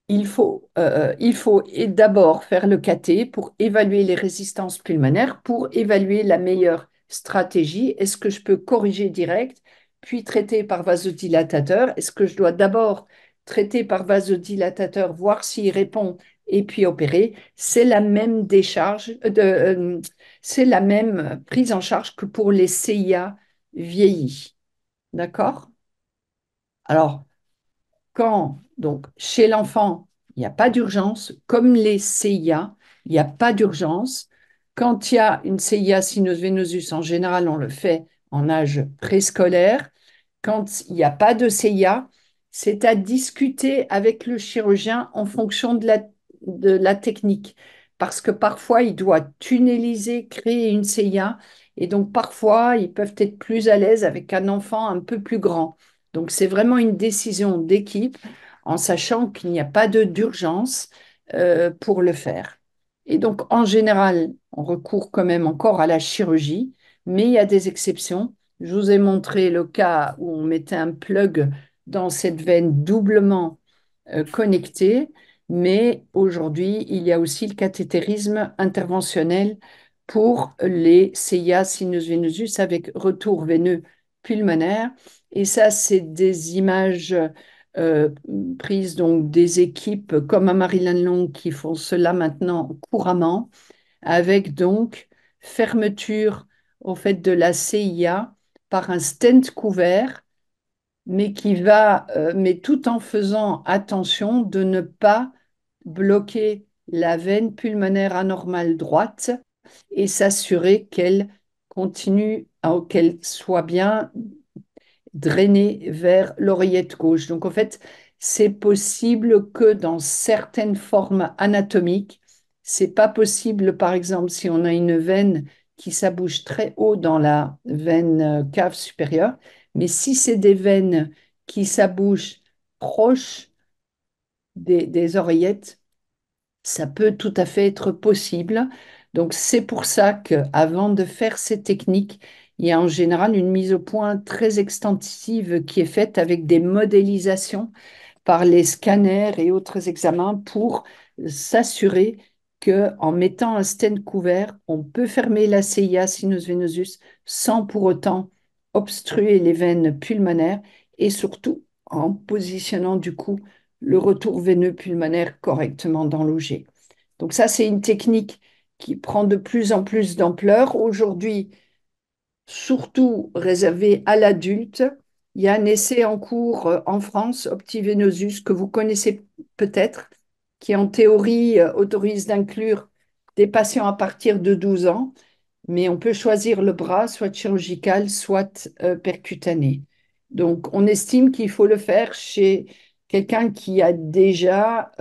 il faut d'abord faire le KT pour évaluer les résistances pulmonaires, pour évaluer la meilleure stratégie. Est-ce que je peux corriger direct, puis traiter par vasodilatateur? Est-ce que je dois d'abord traiter par vasodilatateur, voir s'il répond, et puis opérer? C'est la même décharge, c'est la même prise en charge que pour les CIA vieillis. D'accord? Alors, quand, donc, chez l'enfant, il n'y a pas d'urgence, comme les CIA, il n'y a pas d'urgence. Quand il y a une CIA sinus venosus, en général, on le fait en âge préscolaire. Quand il n'y a pas de CIA, c'est à discuter avec le chirurgien en fonction de la technique. Parce que parfois, il doit tunnéliser, créer une CIA. Et donc, parfois, ils peuvent être plus à l'aise avec un enfant un peu plus grand. Donc, c'est vraiment une décision d'équipe en sachant qu'il n'y a pas d'urgence pour le faire. Et donc, en général, on recourt quand même encore à la chirurgie, mais il y a des exceptions. Je vous ai montré le cas où on mettait un plug dans cette veine doublement connectée, mais aujourd'hui, il y a aussi le cathétérisme interventionnel pour les CIA sinus venosus avec retour veineux pulmonaire. Et ça, c'est des images euh, prises donc des équipes comme à Maryland Long qui font cela maintenant couramment, avec donc fermeture au fait de la CIA par un stent couvert, mais tout en faisant attention de ne pas bloquer la veine pulmonaire anormale droite et s'assurer qu'elle continue, qu'elle soit bien drainée vers l'oreillette gauche. Donc en fait, c'est possible que dans certaines formes anatomiques, c'est pas possible, par exemple, si on a une veine qui s'abouche très haut dans la veine cave supérieure, mais si c'est des veines qui s'abouchent proches des oreillettes, ça peut tout à fait être possible. Donc c'est pour ça qu'avant de faire ces techniques, il y a en général une mise au point très extensive qui est faite avec des modélisations par les scanners et autres examens pour s'assurer qu'en mettant un stent couvert, on peut fermer la CIA sinus venosus sans pour autant obstruer les veines pulmonaires et surtout en positionnant du coup le retour veineux pulmonaire correctement dans l'OG. Donc ça, c'est une technique qui prend de plus en plus d'ampleur. Aujourd'hui, surtout réservé à l'adulte. Il y a un essai en cours en France, Optivenosus, que vous connaissez peut-être, qui en théorie autorise d'inclure des patients à partir de 12 ans, mais on peut choisir le bras, soit chirurgical, soit percutané. Donc, on estime qu'il faut le faire chez quelqu'un qui a déjà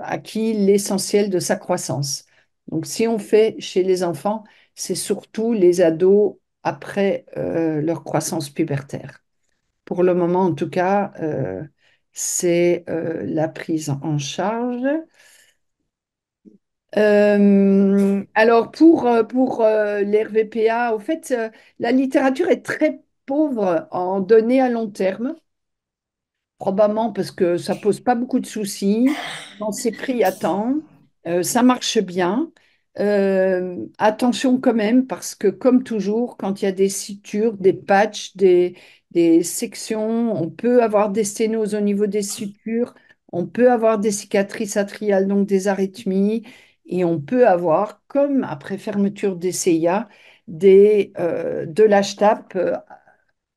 acquis l'essentiel de sa croissance. Donc, si on fait chez les enfants, c'est surtout les ados après leur croissance pubertaire. Pour le moment, en tout cas, c'est la prise en charge. Alors pour l'RVPA, au fait, la littérature est très pauvre en données à long terme. Probablement parce que ça pose pas beaucoup de soucis, on s'est pris à temps, ça marche bien. Attention quand même parce que comme toujours, quand il y a des sutures, des patchs, des sections, on peut avoir des sténoses au niveau des sutures, on peut avoir des cicatrices atriales, donc des arythmies, et on peut avoir, comme après fermeture des CIA, de l'HTAP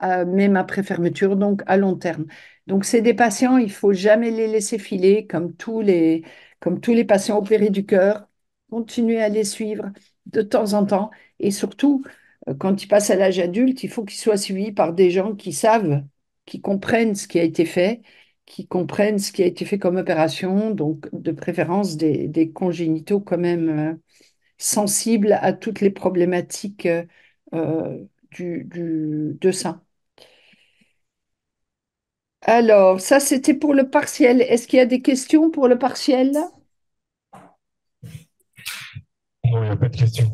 même après fermeture, donc à long terme. Donc, c'est des patients, il faut jamais les laisser filer comme tous les patients opérés du cœur. Continuer à les suivre de temps en temps. Et surtout, quand ils passent à l'âge adulte, il faut qu'ils soient suivis par des gens qui savent, qui comprennent ce qui a été fait, qui comprennent ce qui a été fait comme opération, donc de préférence des congénitaux quand même sensibles à toutes les problématiques de ça. Alors, ça, c'était pour le partiel. Est-ce qu'il y a des questions pour le partiel? Non, il n'y a pas de question.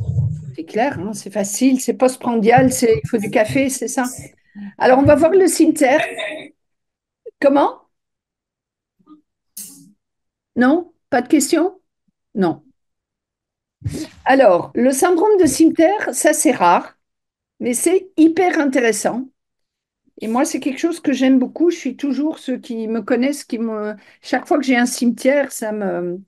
C'est clair, hein, c'est facile, c'est postprandial, il faut du café, c'est ça. Alors, on va voir le cimetière. Comment? Non? Pas de questions? Non. Alors, le syndrome de cimetière, ça, c'est rare, mais c'est hyper intéressant. Et moi, c'est quelque chose que j'aime beaucoup. Je suis toujours, ceux qui me connaissent, chaque fois que j'ai un cimetière, ça me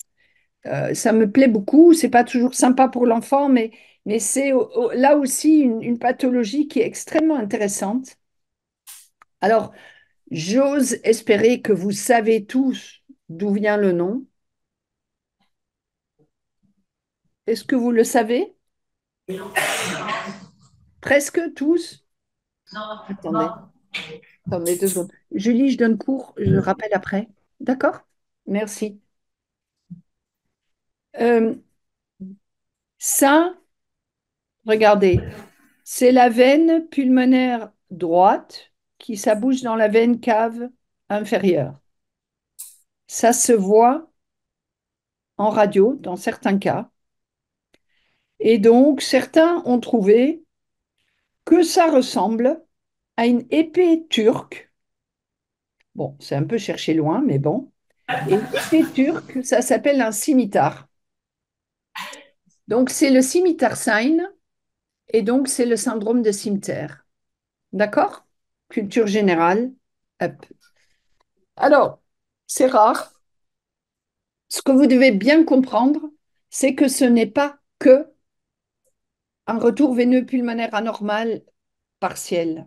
plaît beaucoup. C'est pas toujours sympa pour l'enfant, mais c'est là aussi une pathologie qui est extrêmement intéressante. Alors, j'ose espérer que vous savez tous d'où vient le nom. Est-ce que vous le savez? Presque tous? Attendez, attendez 2 secondes. Julie, je donne cours, je rappelle après. D'accord? Merci. Euh, ça, regardez, c'est la veine pulmonaire droite qui s'abouche dans la veine cave inférieure. Ça se voit en radio dans certains cas. Et donc, certains ont trouvé que ça ressemble à une épée turque. Bon, c'est un peu cherché loin, mais bon. Et une épée turque, ça s'appelle un scimitar. Donc, c'est le scimitar sign et donc c'est le syndrome de cimetière. D'accord? Culture générale. Hop. Alors, c'est rare. Ce que vous devez bien comprendre, c'est que ce n'est pas que un retour veineux pulmonaire anormal partiel.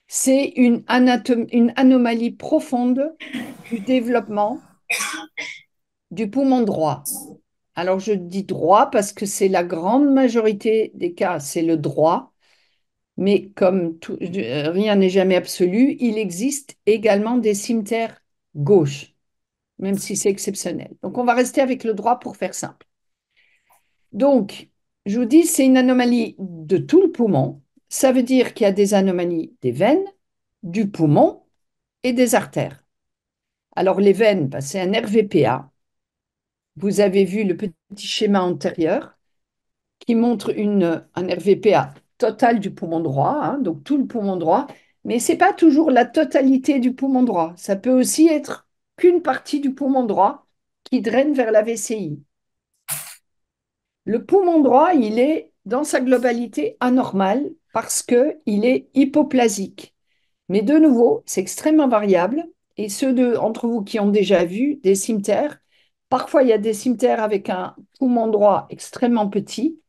C'est une anomalie profonde du développement du poumon droit. Alors je dis droit parce que c'est la grande majorité des cas, c'est le droit, mais comme rien n'est jamais absolu, il existe également des cimetières gauches, même si c'est exceptionnel. Donc on va rester avec le droit pour faire simple. Donc, je vous dis, c'est une anomalie de tout le poumon. Ça veut dire qu'il y a des anomalies des veines, du poumon et des artères. Alors, les veines, bah, c'est un RVPA. Vous avez vu le petit schéma antérieur qui montre un RVPA total du poumon droit, hein, donc tout le poumon droit, mais ce n'est pas toujours la totalité du poumon droit. Ça peut aussi être qu'une partie du poumon droit qui draine vers la VCI. Le poumon droit, il est dans sa globalité anormal parce qu'il est hypoplasique. Mais de nouveau, c'est extrêmement variable. Et entre vous qui ont déjà vu des cimetières, parfois il y a des cimetières avec un poumon droit extrêmement petit.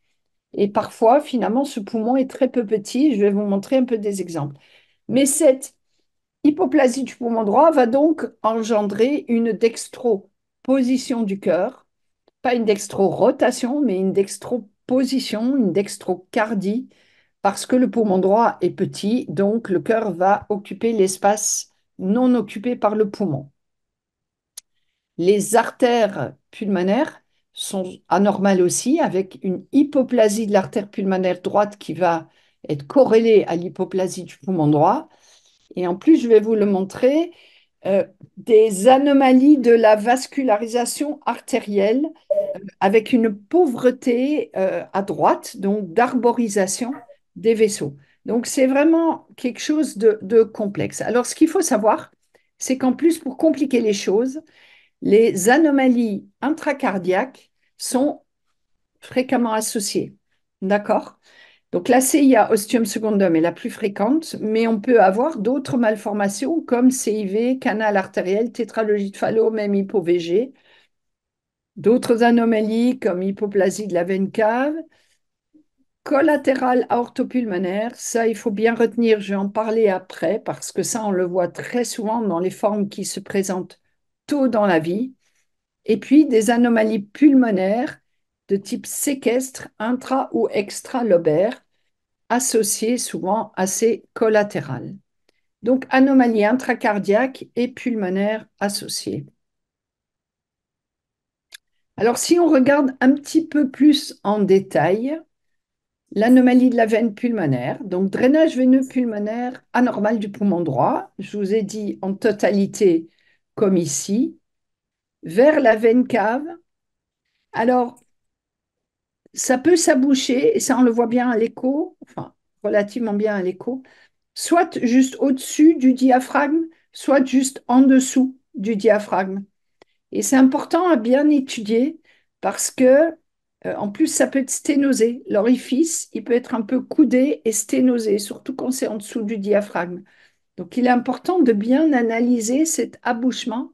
Et parfois, finalement, ce poumon est très peu petit. Je vais vous montrer un peu des exemples. Mais cette hypoplasie du poumon droit va donc engendrer une dextroposition du cœur, pas une dextro-rotation, mais une dextro-position, une dextrocardie, parce que le poumon droit est petit, donc le cœur va occuper l'espace non occupé par le poumon. Les artères pulmonaires sont anormales aussi, avec une hypoplasie de l'artère pulmonaire droite qui va être corrélée à l'hypoplasie du poumon droit. Et en plus, je vais vous le montrer, euh, des anomalies de la vascularisation artérielle avec une pauvreté à droite, donc d'arborisation des vaisseaux. Donc c'est vraiment quelque chose de complexe. Alors ce qu'il faut savoir, c'est qu'en plus, pour compliquer les choses, les anomalies intracardiaques sont fréquemment associées. D'accord? Donc la CIA ostium secundum est la plus fréquente, mais on peut avoir d'autres malformations comme CIV, canal artériel, tétralogie de Fallot, même hypo-VG, d'autres anomalies comme hypoplasie de la veine cave, collatérale aortopulmonaire. Ça, il faut bien retenir, je vais en parler après parce que ça, on le voit très souvent dans les formes qui se présentent tôt dans la vie. Et puis des anomalies pulmonaires de type séquestre intra- ou extralobaire associées souvent à ces collatérales. Donc, anomalies intracardiaques et pulmonaires associées. Alors, si on regarde un petit peu plus en détail, l'anomalie de la veine pulmonaire, donc drainage veineux pulmonaire anormal du poumon droit, je vous ai dit en totalité comme ici, vers la veine cave. Alors, ça peut s'aboucher, et ça on le voit bien à l'écho, enfin relativement bien à l'écho, soit juste au-dessus du diaphragme, soit juste en dessous du diaphragme. Et c'est important à bien étudier parce que, en plus, ça peut être sténosé. L'orifice, il peut être un peu coudé et sténosé, surtout quand c'est en dessous du diaphragme. Donc, il est important de bien analyser cet abouchement.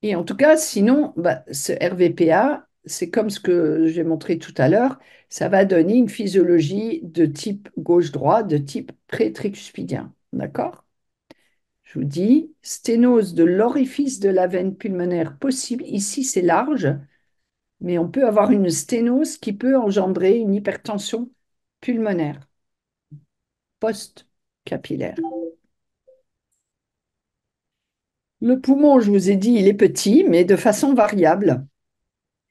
Et en tout cas, sinon, bah, ce RVPA, c'est comme ce que j'ai montré tout à l'heure, ça va donner une physiologie de type gauche-droit, de type pré-tricuspidien. D'accord? Je vous dis, sténose de l'orifice de la veine pulmonaire possible. Ici, c'est large, mais on peut avoir une sténose qui peut engendrer une hypertension pulmonaire post-capillaire. Le poumon, je vous ai dit, il est petit, mais de façon variable.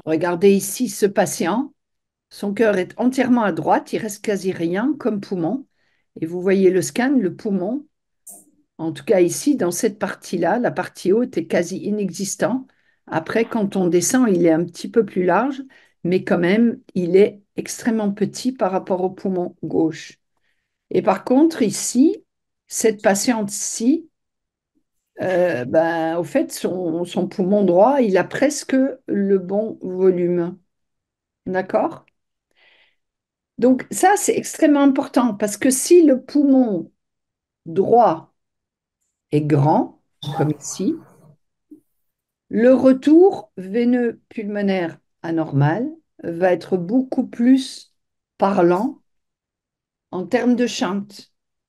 Regardez ici ce patient. Son cœur est entièrement à droite, il reste quasi rien comme poumon. Et vous voyez le scan, le poumon, en tout cas ici, dans cette partie-là, la partie haute est quasi inexistant. Après, quand on descend, il est un petit peu plus large, mais quand même, il est extrêmement petit par rapport au poumon gauche. Et par contre, ici, cette patiente-ci, ben, au fait, son poumon droit, il a presque le bon volume. D'accord? Donc ça, c'est extrêmement important parce que si le poumon droit est grand, comme ici, le retour veineux pulmonaire anormal va être beaucoup plus parlant en termes de shunt.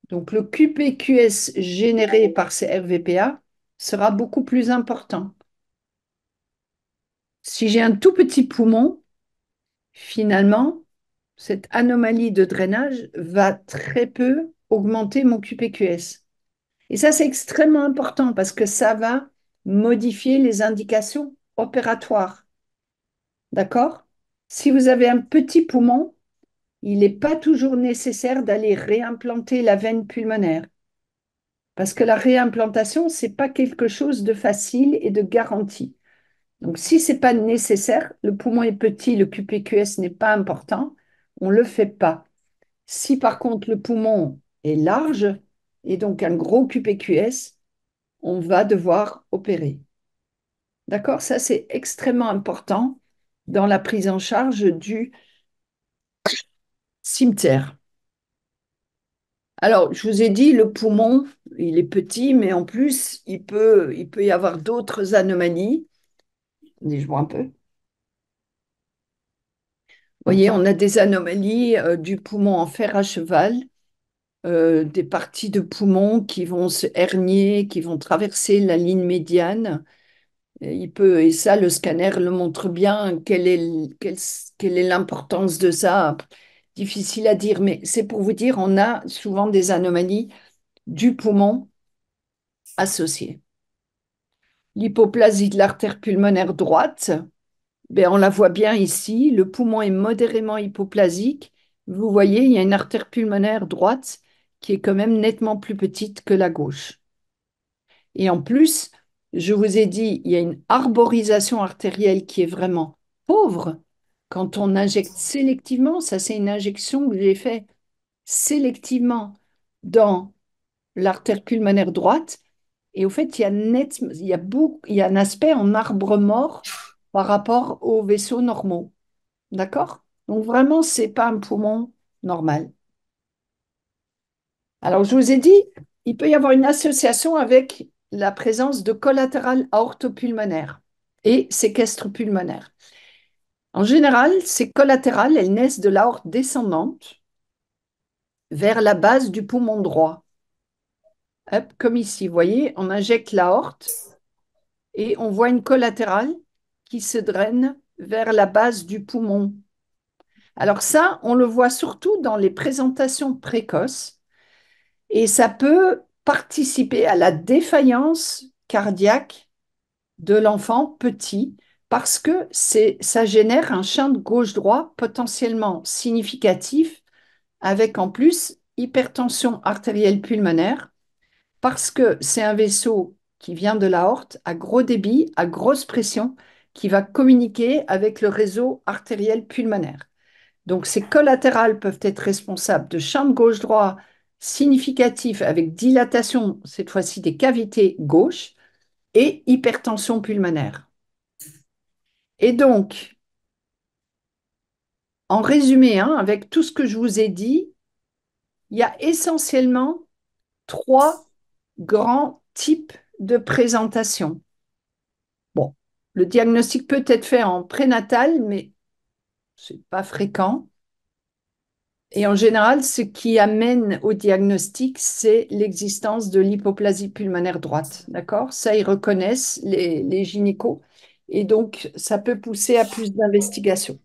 Donc le QPQS généré par ces RVPA sera beaucoup plus important. Si j'ai un tout petit poumon, finalement, cette anomalie de drainage va très peu augmenter mon QPQS. Et ça, c'est extrêmement important parce que ça va modifier les indications opératoires. D'accord? Si vous avez un petit poumon, il n'est pas toujours nécessaire d'aller réimplanter la veine pulmonaire parce que la réimplantation, ce n'est pas quelque chose de facile et de garanti. Donc, si ce n'est pas nécessaire, le poumon est petit, le QPQS n'est pas important, on ne le fait pas. Si par contre le poumon est large et donc un gros QPQS, on va devoir opérer. D'accord? Ça, c'est extrêmement important dans la prise en charge du cimetière. Alors, je vous ai dit, le poumon, il est petit, mais en plus, il peut y avoir d'autres anomalies. Attendez, je vois un peu. Vous voyez, on a des anomalies du poumon en fer à cheval, des parties de poumon qui vont se hernier, qui vont traverser la ligne médiane. Et ça, le scanner le montre bien, quelle est l'importance de ça. Difficile à dire, mais c'est pour vous dire, on a souvent des anomalies du poumon associées. L'hypoplasie de l'artère pulmonaire droite, ben, on la voit bien ici, le poumon est modérément hypoplasique. Vous voyez, il y a une artère pulmonaire droite qui est quand même nettement plus petite que la gauche. Et en plus, je vous ai dit, il y a une arborisation artérielle qui est vraiment pauvre. Quand on injecte sélectivement, ça c'est une injection que j'ai faite sélectivement dans l'artère pulmonaire droite. Et au fait, il y a un aspect en arbre mort par rapport aux vaisseaux normaux. D'accord? Donc vraiment, c'est pas un poumon normal. Alors, je vous ai dit, il peut y avoir une association avec la présence de collatéral aortopulmonaire et séquestre pulmonaire. En général, ces collatérales, elles naissent de l'aorte descendante vers la base du poumon droit. Hop, comme ici, vous voyez, on injecte l'aorte et on voit une collatérale qui se draine vers la base du poumon. Alors ça, on le voit surtout dans les présentations précoces et ça peut participer à la défaillance cardiaque de l'enfant petit parce que ça génère un champ de gauche-droit potentiellement significatif avec en plus hypertension artérielle pulmonaire parce que c'est un vaisseau qui vient de l'aorte à gros débit, à grosse pression, qui va communiquer avec le réseau artériel pulmonaire. Donc, ces collatérales peuvent être responsables de champs de gauche-droit significatifs avec dilatation, cette fois-ci des cavités gauches, et hypertension pulmonaire. Et donc, en résumé, hein, avec tout ce que je vous ai dit, il y a essentiellement trois grands types de présentation. Bon, le diagnostic peut être fait en prénatal, mais ce n'est pas fréquent. Et en général, ce qui amène au diagnostic, c'est l'existence de l'hypoplasie pulmonaire droite. D'accord? Ça, ils reconnaissent les gynécos. Et donc, ça peut pousser à plus d'investigations.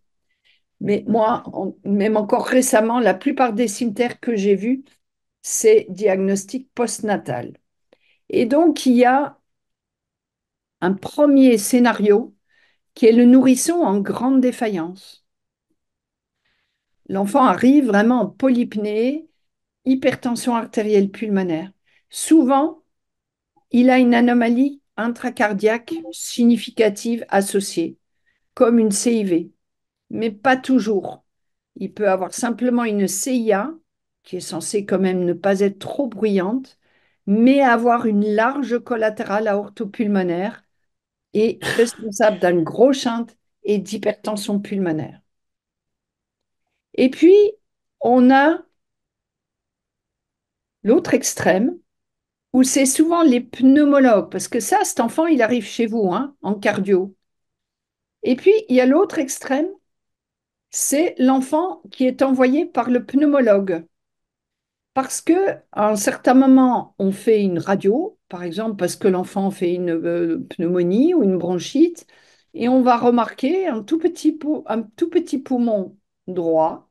Mais moi, même encore récemment, la plupart des cimetières que j'ai vus, c'est diagnostic postnatal. Et donc, il y a un premier scénario qui est le nourrisson en grande défaillance. L'enfant arrive vraiment en polypnée, hypertension artérielle pulmonaire. Souvent, il a une anomalie intracardiaque significative associée, comme une CIV, mais pas toujours. Il peut avoir simplement une CIA, qui est censée quand même ne pas être trop bruyante, mais avoir une large collatérale aortopulmonaire et responsable d'un gros shunt et d'hypertension pulmonaire. Et puis, on a l'autre extrême, où c'est souvent les pneumologues, parce que ça, cet enfant, il arrive chez vous, hein, en cardio. Et puis, il y a l'autre extrême, c'est l'enfant qui est envoyé par le pneumologue. Parce que à un certain moment, on fait une radio, par exemple, parce que l'enfant fait une pneumonie ou une bronchite, et on va remarquer un tout petit poumon droit,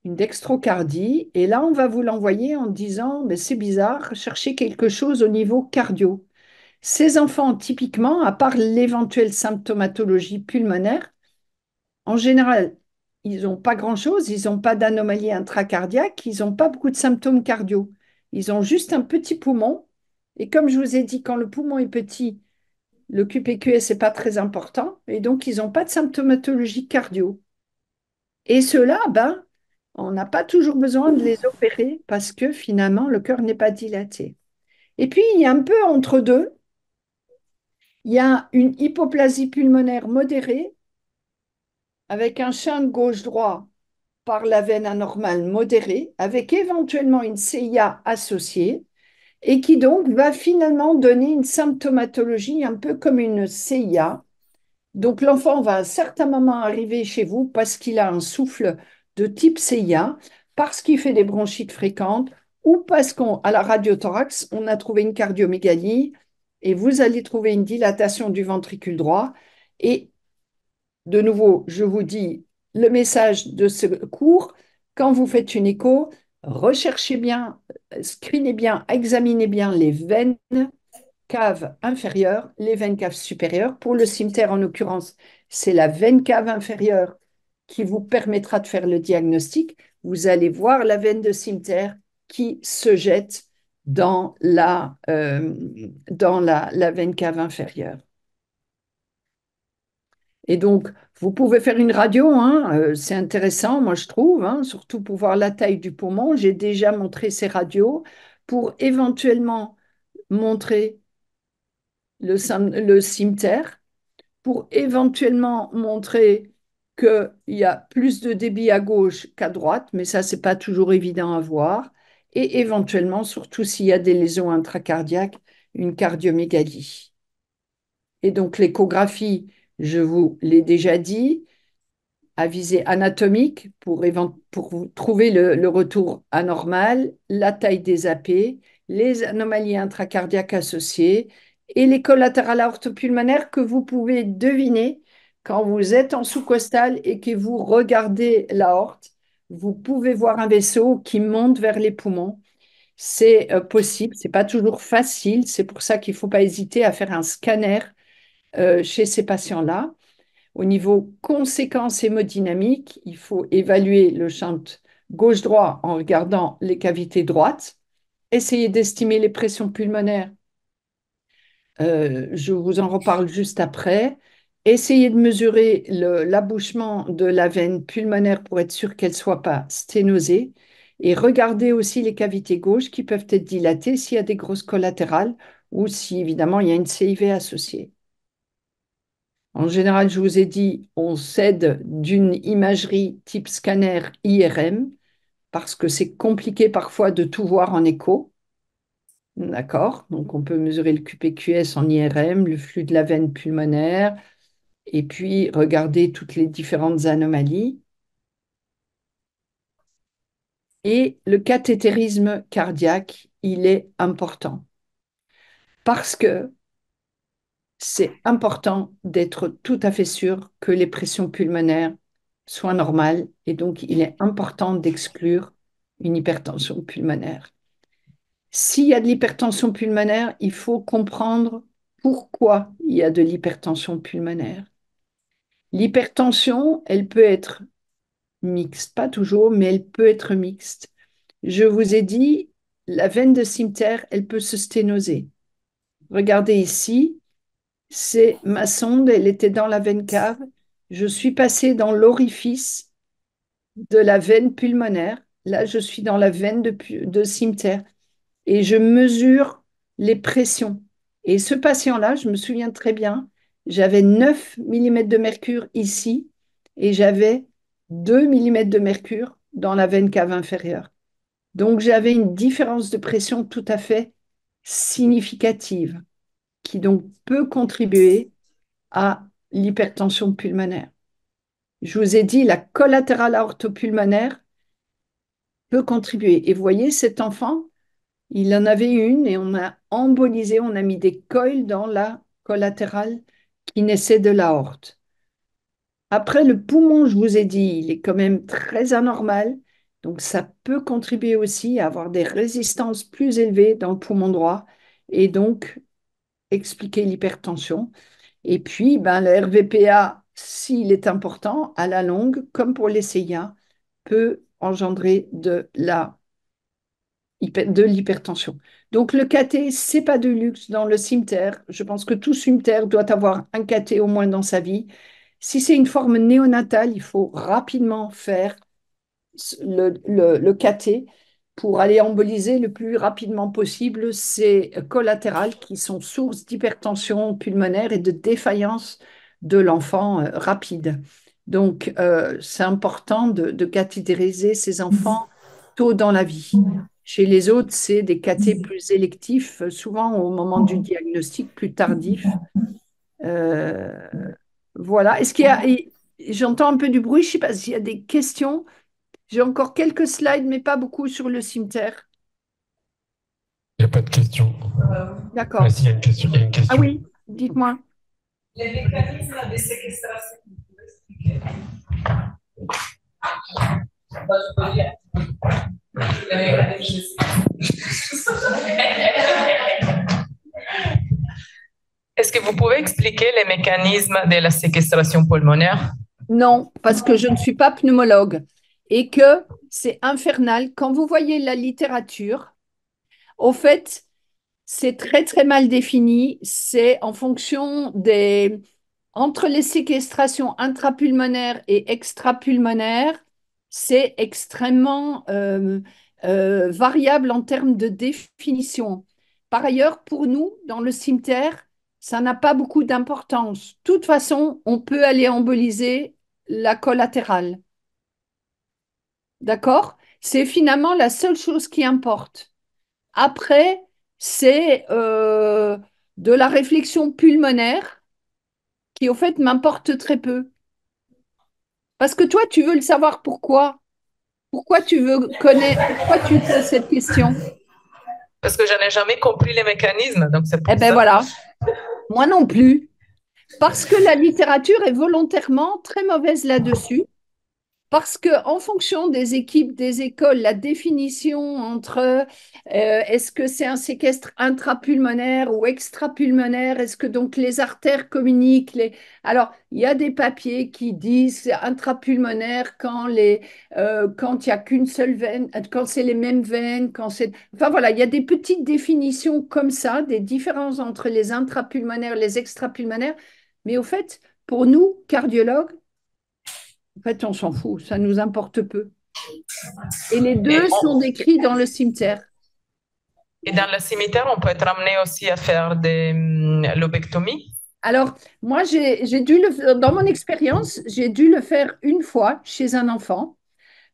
une dextrocardie, et là, on va vous l'envoyer en disant, mais c'est bizarre, cherchez quelque chose au niveau cardio. Ces enfants, typiquement, à part l'éventuelle symptomatologie pulmonaire, en général, ils n'ont pas grand-chose, ils n'ont pas d'anomalie intracardiaque, ils n'ont pas beaucoup de symptômes cardio. Ils ont juste un petit poumon. Et comme je vous ai dit, quand le poumon est petit, le QPQS n'est pas très important. Et donc, ils n'ont pas de symptomatologie cardio. Et ceux-là, ben, on n'a pas toujours besoin de les opérer parce que finalement, le cœur n'est pas dilaté. Et puis, il y a un peu entre deux, il y a une hypoplasie pulmonaire modérée avec un shunt gauche-droit par la veine anormale modérée, avec éventuellement une CIA associée, et qui donc va finalement donner une symptomatologie un peu comme une CIA. Donc l'enfant va à un certain moment arriver chez vous parce qu'il a un souffle de type CIA, parce qu'il fait des bronchites fréquentes, ou parce qu'à la radiothorax, on a trouvé une cardiomégalie, et vous allez trouver une dilatation du ventricule droit. Et de nouveau, je vous dis le message de ce cours, quand vous faites une écho, recherchez bien, screenez bien, examinez bien les veines caves inférieures, les veines caves supérieures. Pour le cimetière, en l'occurrence, c'est la veine cave inférieure qui vous permettra de faire le diagnostic. Vous allez voir la veine de cimetière qui se jette dans la veine cave inférieure. Et donc, vous pouvez faire une radio, hein, c'est intéressant, moi je trouve, hein, surtout pour voir la taille du poumon. J'ai déjà montré ces radios pour éventuellement montrer le cimeterre, pour éventuellement montrer qu'il y a plus de débit à gauche qu'à droite, mais ça, c'est pas toujours évident à voir. Et éventuellement, surtout s'il y a des lésions intracardiaques, une cardiomégalie. Et donc, l'échographie, je vous l'ai déjà dit, à visée anatomique pour trouver le retour anormal, la taille des AP, les anomalies intracardiaques associées et les collatérales aortopulmonaires que vous pouvez deviner quand vous êtes en sous-costal et que vous regardez l'aorte. Vous pouvez voir un vaisseau qui monte vers les poumons. C'est possible, c'est pas toujours facile. C'est pour ça qu'il ne faut pas hésiter à faire un scanner chez ces patients-là. Au niveau conséquences hémodynamiques, il faut évaluer le shunt gauche-droit en regardant les cavités droites, essayer d'estimer les pressions pulmonaires. Je vous en reparle juste après. Essayez de mesurer l'abouchement de la veine pulmonaire pour être sûr qu'elle ne soit pas sténosée. Et regardez aussi les cavités gauches qui peuvent être dilatées s'il y a des grosses collatérales ou si évidemment il y a une CIV associée. En général, je vous ai dit, on s'aide d'une imagerie type scanner IRM parce que c'est compliqué parfois de tout voir en écho. D'accord? Donc, on peut mesurer le QPQS en IRM, le flux de la veine pulmonaire, et puis regarder toutes les différentes anomalies. Et le cathétérisme cardiaque, il est important parce que c'est important d'être tout à fait sûr que les pressions pulmonaires soient normales et donc il est important d'exclure une hypertension pulmonaire. S'il y a de l'hypertension pulmonaire, il faut comprendre pourquoi il y a de l'hypertension pulmonaire. L'hypertension, elle peut être mixte, pas toujours, mais elle peut être mixte. Je vous ai dit, la veine de cimeterre, elle peut se sténoser. Regardez ici, c'est ma sonde, elle était dans la veine cave. Je suis passée dans l'orifice de la veine pulmonaire. Là, je suis dans la veine de cimeterre et je mesure les pressions. Et ce patient-là, je me souviens très bien, j'avais 9 mm de mercure ici et j'avais 2 mm de mercure dans la veine cave inférieure. Donc, j'avais une différence de pression tout à fait significative qui donc peut contribuer à l'hypertension pulmonaire. Je vous ai dit, la collatérale aortopulmonaire peut contribuer. Et vous voyez, cet enfant, il en avait une et on a embolisé, on a mis des coils dans la collatérale qui naissait de l'aorte. Après, le poumon, je vous ai dit, il est quand même très anormal. Donc, ça peut contribuer aussi à avoir des résistances plus élevées dans le poumon droit et donc expliquer l'hypertension. Et puis, ben, le RVPA, s'il est important, à la longue, comme pour les CIA, peut engendrer de l'hypertension. Donc, le cathé, c'est pas de luxe dans le cimeterre. Je pense que tout cimeterre doit avoir un cathé au moins dans sa vie. Si c'est une forme néonatale, il faut rapidement faire le cathé pour aller emboliser le plus rapidement possible ces collatérales qui sont source d'hypertension pulmonaire et de défaillance de l'enfant rapide. Donc, c'est important de cathétériser ces enfants tôt dans la vie. Chez les autres, c'est des cathés plus électifs, souvent au moment du diagnostic plus tardif. Euh, voilà. Est-ce qu'il y a... J'entends un peu du bruit, je ne sais pas s'il y a des questions. J'ai encore quelques slides, mais pas beaucoup sur le cimeterre. Il n'y a pas de question. D'accord. Si, il y a une question. Il y a une Ah question. oui, dites-moi. Les mécanismes de séquestration, vous pouvez expliquer? Bah, je peux dire. Les mécanismes Est-ce que vous pouvez expliquer les mécanismes de la séquestration pulmonaire? Non, parce que je ne suis pas pneumologue et que c'est infernal. Quand vous voyez la littérature, Au fait, c'est très très mal défini. C'est en fonction des... Entre les séquestrations intrapulmonaires et extrapulmonaires, c'est extrêmement variable en termes de définition. Par ailleurs, pour nous, dans le cimetière, ça n'a pas beaucoup d'importance. De toute façon, on peut aller emboliser la collatérale. D'accord? C'est finalement la seule chose qui importe. Après, c'est de la réflexion pulmonaire qui, au fait, m'importe très peu. Parce que toi, tu veux le savoir pourquoi? Pourquoi tu veux connaître? Pourquoi tu poses cette question? Parce que je n'ai jamais compris les mécanismes, donc c'est Eh pour bien ça. voilà, moi non plus. Parce que la littérature est volontairement très mauvaise là-dessus. Parce que en fonction des équipes, des écoles, la définition entre est-ce que c'est un séquestre intrapulmonaire ou extrapulmonaire, est-ce que donc les artères communiquent Alors, il y a des papiers qui disent c'est intrapulmonaire quand il n'y a qu'une seule veine, quand c'est les mêmes veines, quand c'est... Enfin voilà, il y a des petites définitions comme ça, des différences entre les intrapulmonaires et les extrapulmonaires. Mais au fait, pour nous, cardiologues, en fait, on s'en fout, ça nous importe peu. Et les Et, deux sont décrits dans le cimetière. et dans le cimetière, on peut être amené aussi à faire des lobectomies. Alors, moi, j'ai dû le faire, dans mon expérience, j'ai dû le faire une fois chez un enfant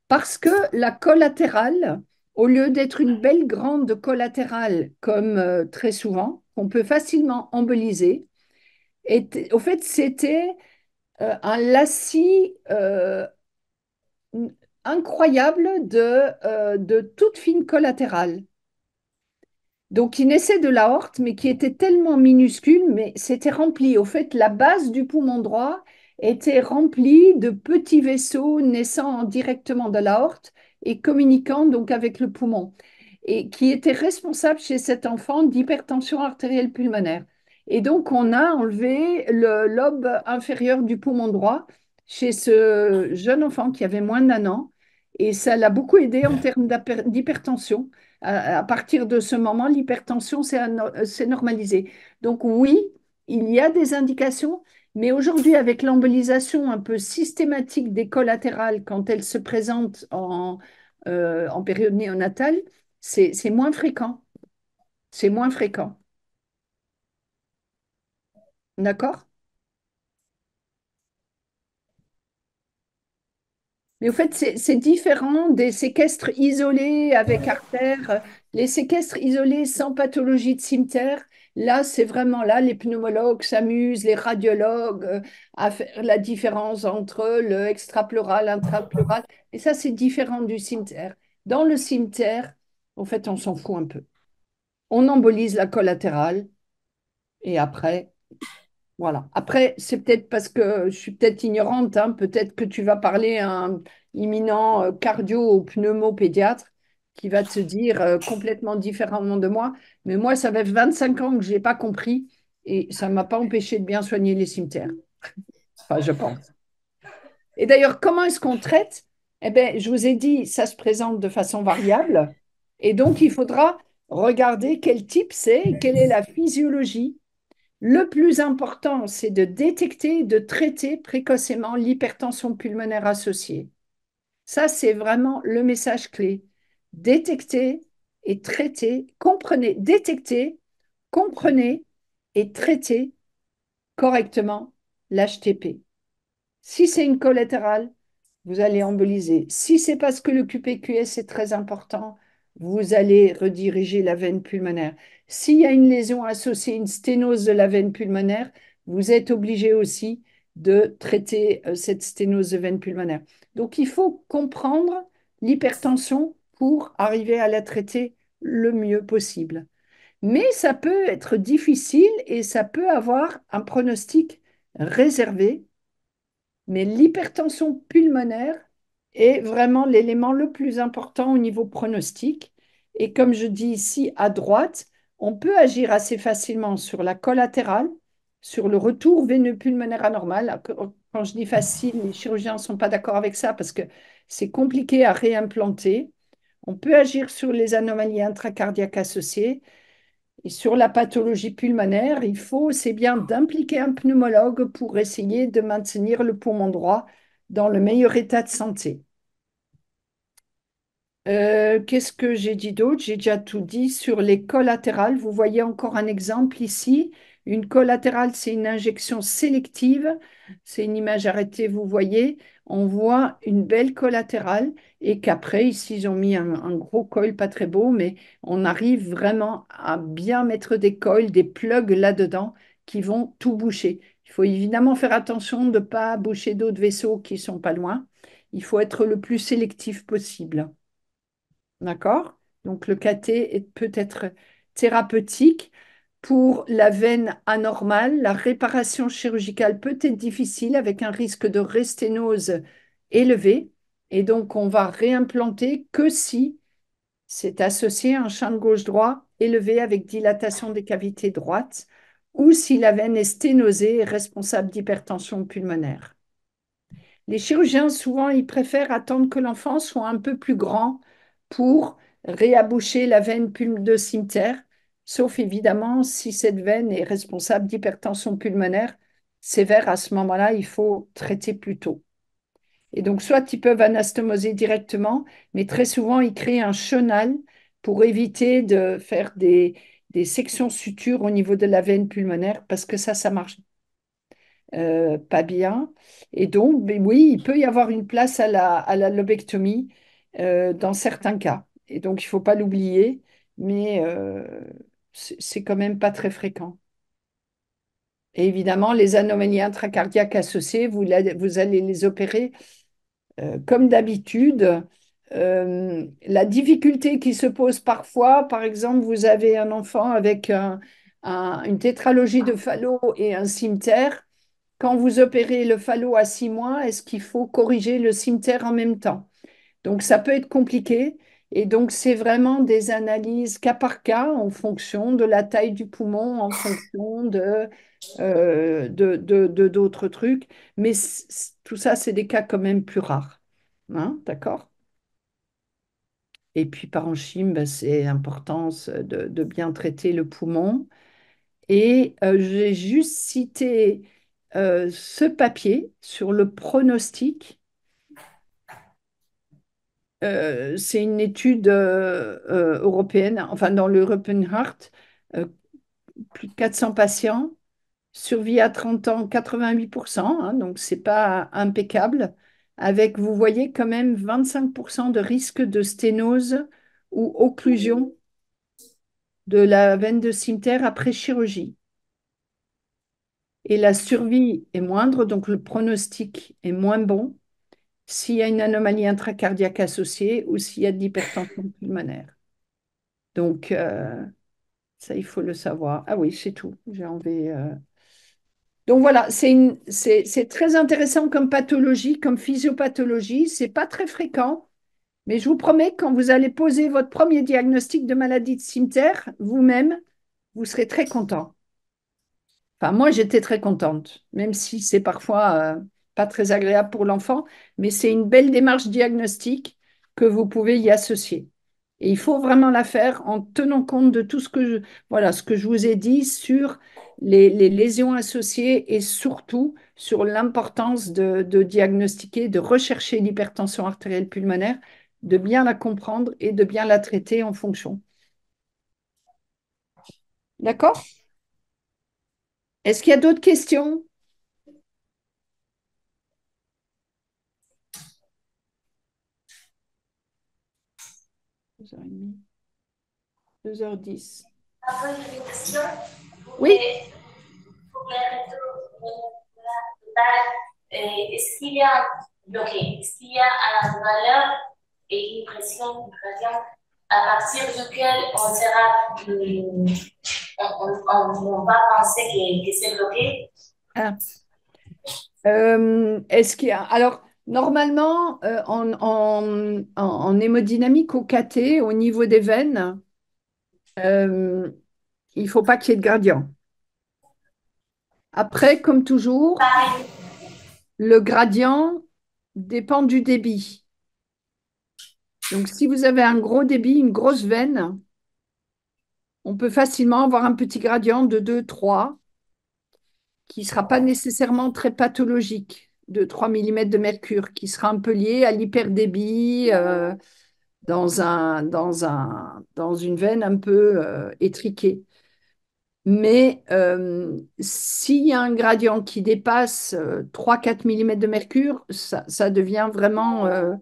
parce que la collatérale, au lieu d'être une belle grande collatérale comme très souvent, qu'on peut facilement emboliser, au fait, c'était un lacis incroyable de toute fine collatérale. Donc, qui naissait de l'aorte, mais qui était tellement minuscule, mais c'était rempli. Au fait, la base du poumon droit était remplie de petits vaisseaux naissant directement de l'aorte et communiquant donc avec le poumon, et qui était responsable chez cet enfant d'hypertension artérielle pulmonaire. Et donc, on a enlevé le lobe inférieur du poumon droit chez ce jeune enfant qui avait moins d'un an, et ça l'a beaucoup aidé en termes d'hypertension. À partir de ce moment, l'hypertension s'est normalisée. Donc oui, il y a des indications, mais aujourd'hui, avec l'embolisation un peu systématique des collatérales quand elles se présentent en période néonatale, c'est moins fréquent. C'est moins fréquent. D'accord? Mais au fait, c'est différent des séquestres isolés avec artère. Les séquestres isolés sans pathologie de cimetière, là, c'est vraiment là, les pneumologues s'amusent, les radiologues à faire la différence entre le extrapleural, intrapleural. Et ça, c'est différent du cimetière. Dans le cimetière, au fait, on s'en fout un peu. On embolise la collatérale et après, voilà. Après, c'est peut-être parce que je suis peut-être ignorante, hein. Peut-être que tu vas parler à un imminent cardio ou pneumopédiatre qui va te dire complètement différemment de moi. Mais moi, ça fait 25 ans que je n'ai pas compris et ça ne m'a pas empêché de bien soigner les cimetières. Enfin, je pense. Et d'ailleurs, comment est-ce qu'on traite? Eh bien, je vous ai dit, ça se présente de façon variable. Et donc, il faudra regarder quel type c'est, quelle est la physiologie. Le plus important, c'est de détecter et de traiter précocement l'hypertension pulmonaire associée. Ça, c'est vraiment le message clé. Détecter et traiter, comprenez, détecter, comprenez et traiter correctement l'HTP. Si c'est une collatérale, vous allez emboliser. Si c'est parce que le QPQS est très important, vous allez rediriger la veine pulmonaire. S'il y a une lésion associée, une sténose de la veine pulmonaire, vous êtes obligé aussi de traiter cette sténose de veine pulmonaire. Donc, il faut comprendre l'hypertension pour arriver à la traiter le mieux possible. Mais ça peut être difficile et ça peut avoir un pronostic réservé, mais l'hypertension pulmonaire est vraiment l'élément le plus important au niveau pronostic. Et comme je dis ici à droite, on peut agir assez facilement sur la collatérale, sur le retour veineux pulmonaire anormal. Quand je dis facile, les chirurgiens ne sont pas d'accord avec ça parce que c'est compliqué à réimplanter. On peut agir sur les anomalies intracardiaques associées. Et sur la pathologie pulmonaire, c'est bien d'impliquer un pneumologue pour essayer de maintenir le poumon droit dans le meilleur état de santé. Qu'est-ce que j'ai dit d'autre? J'ai déjà tout dit sur les collatérales. Vous voyez encore un exemple ici. Une collatérale, c'est une injection sélective. C'est une image arrêtée, vous voyez. On voit une belle collatérale et qu'après, ici, ils ont mis un gros coil, pas très beau, mais on arrive vraiment à bien mettre des coils, des plugs là-dedans qui vont tout boucher. Il faut évidemment faire attention de ne pas boucher d'autres vaisseaux qui sont pas loin. Il faut être le plus sélectif possible. D'accord? Donc le cathé peut être thérapeutique. Pour la veine anormale, la réparation chirurgicale peut être difficile avec un risque de resténose élevé. Et donc on va réimplanter que si c'est associé à un champ de gauche-droit élevé avec dilatation des cavités droites ou si la veine est sténosée et responsable d'hypertension pulmonaire. Les chirurgiens, souvent, ils préfèrent attendre que l'enfant soit un peu plus grand pour réaboucher la veine de cimeterre, sauf évidemment si cette veine est responsable d'hypertension pulmonaire sévère. À ce moment-là, il faut traiter plus tôt. Et donc, soit ils peuvent anastomoser directement, mais très souvent, ils créent un chenal pour éviter de faire des sections sutures au niveau de la veine pulmonaire, parce que ça marche pas bien. Et donc, ben oui, il peut y avoir une place à la lobectomie dans certains cas. Et donc, il ne faut pas l'oublier, mais c'est quand même pas très fréquent. Et évidemment, les anomalies intracardiaques associées, vous allez les opérer comme d'habitude. La difficulté qui se pose parfois, par exemple, vous avez un enfant avec une tétralogie de Fallot et un cimeterre. Quand vous opérez le Fallot à 6 mois, est-ce qu'il faut corriger le cimeterre en même temps? Donc, ça peut être compliqué. Et donc, c'est vraiment des analyses cas par cas en fonction de la taille du poumon, en fonction d'autres trucs. Mais tout ça, c'est des cas quand même plus rares. Hein, d'accord? Et puis, parenchyme, ben, c'est l'importance de bien traiter le poumon. Et j'ai juste cité ce papier sur le pronostic. C'est une étude européenne, enfin dans l'European Heart, euh, plus de 400 patients, survie à 30 ans 88%, hein, donc c'est pas impeccable, avec, vous voyez, quand même 25% de risque de sténose ou occlusion de la veine de cimeterre après chirurgie. Et la survie est moindre, donc le pronostic est moins bon s'il y a une anomalie intracardiaque associée ou s'il y a de l'hypertension pulmonaire. Donc, ça, il faut le savoir. Ah oui, c'est tout. J'ai enlevé. Donc voilà, c'est très intéressant comme pathologie, comme physiopathologie. C'est pas très fréquent, mais je vous promets, quand vous allez poser votre premier diagnostic de maladie de cimeterre, vous-même, vous serez très content. Enfin, moi, j'étais très contente, même si c'est parfois pas très agréable pour l'enfant, mais c'est une belle démarche diagnostique que vous pouvez y associer. Et il faut vraiment la faire en tenant compte de tout voilà, ce que je vous ai dit sur les lésions associées et surtout sur l'importance de diagnostiquer, de rechercher l'hypertension artérielle pulmonaire, de bien la comprendre et de bien la traiter en fonction. D'accord? Est-ce qu'il y a d'autres questions? 2h30. 2h10. Après, j'ai une question. Oui, Pour les réseaux totales, est-ce qu'il y a un bloqué? Est-ce qu'il y a une valeur et une pression à partir duquel on sera, on va penser que c'est bloqué? ah. Est-ce qu'il y a... Alors, normalement, en hémodynamique au cathé, au niveau des veines, euh, il ne faut pas qu'il y ait de gradient. Après, comme toujours, Pareil. le gradient dépend du débit. Donc, si vous avez un gros débit, une grosse veine, on peut facilement avoir un petit gradient de 2, 3, qui ne sera pas nécessairement très pathologique, de 3 millimètres de mercure, qui sera un peu lié à l'hyperdébit dans une veine un peu étriquée. Mais s'il y a un gradient qui dépasse 3-4 millimètres de mercure, ça devient vraiment euh,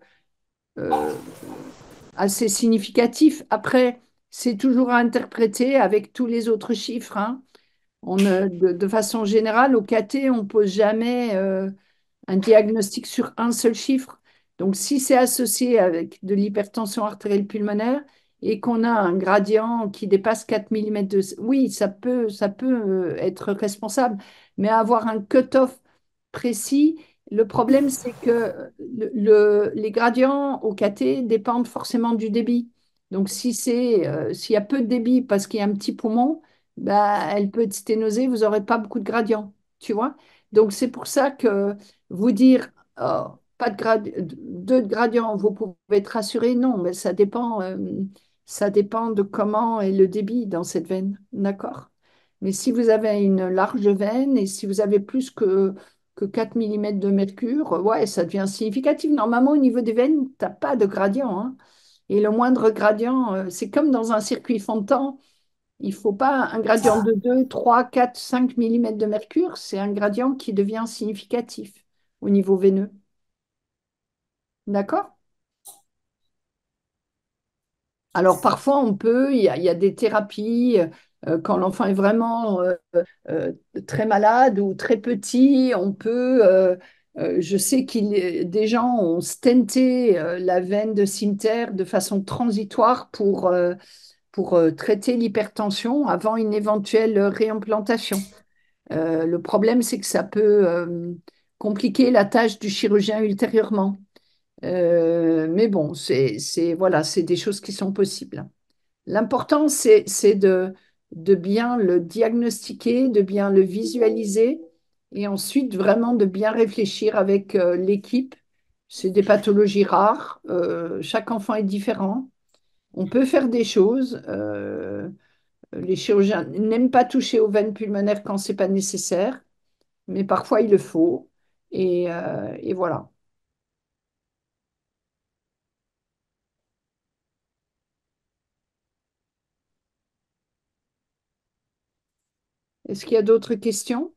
assez significatif. Après, c'est toujours à interpréter avec tous les autres chiffres, hein. De façon générale, au KT, on ne pose jamais un diagnostic sur un seul chiffre. Donc, si c'est associé avec de l'hypertension artérielle pulmonaire et qu'on a un gradient qui dépasse 4 millimètres de... Oui, ça peut être responsable, mais avoir un cut-off précis, le problème, c'est que les gradients au KT dépendent forcément du débit. Donc, s'il y a peu de débit parce qu'il y a un petit poumon, bah, elle peut être sténosée, vous n'aurez pas beaucoup de gradient, tu vois. Donc, c'est pour ça que vous dire pas de gradient, vous pouvez être rassuré, non, mais ça dépend de comment est le débit dans cette veine, d'accord? Mais si vous avez une large veine et si vous avez plus que 4 millimètres de mercure, ouais, ça devient significatif. Normalement, au niveau des veines, tu n'as pas de gradient, hein. Et le moindre gradient, c'est comme dans un circuit Fontan, il ne faut pas un gradient de 2, 3, 4, 5 millimètres de mercure, c'est un gradient qui devient significatif au niveau veineux. D'accord? Alors parfois, il y a des thérapies quand l'enfant est vraiment euh, très malade ou très petit, je sais des gens ont stenté la veine de cimeterre de façon transitoire pour traiter l'hypertension avant une éventuelle réimplantation. Le problème, c'est que ça peut compliquer la tâche du chirurgien ultérieurement. Mais bon, voilà, c'est des choses qui sont possibles. L'important, c'est de bien le diagnostiquer, de bien le visualiser et ensuite vraiment de bien réfléchir avec l'équipe. C'est des pathologies rares, chaque enfant est différent. On peut faire des choses. Les chirurgiens n'aiment pas toucher aux veines pulmonaires quand c'est pas nécessaire, mais parfois il le faut. Et voilà. Est-ce qu'il y a d'autres questions?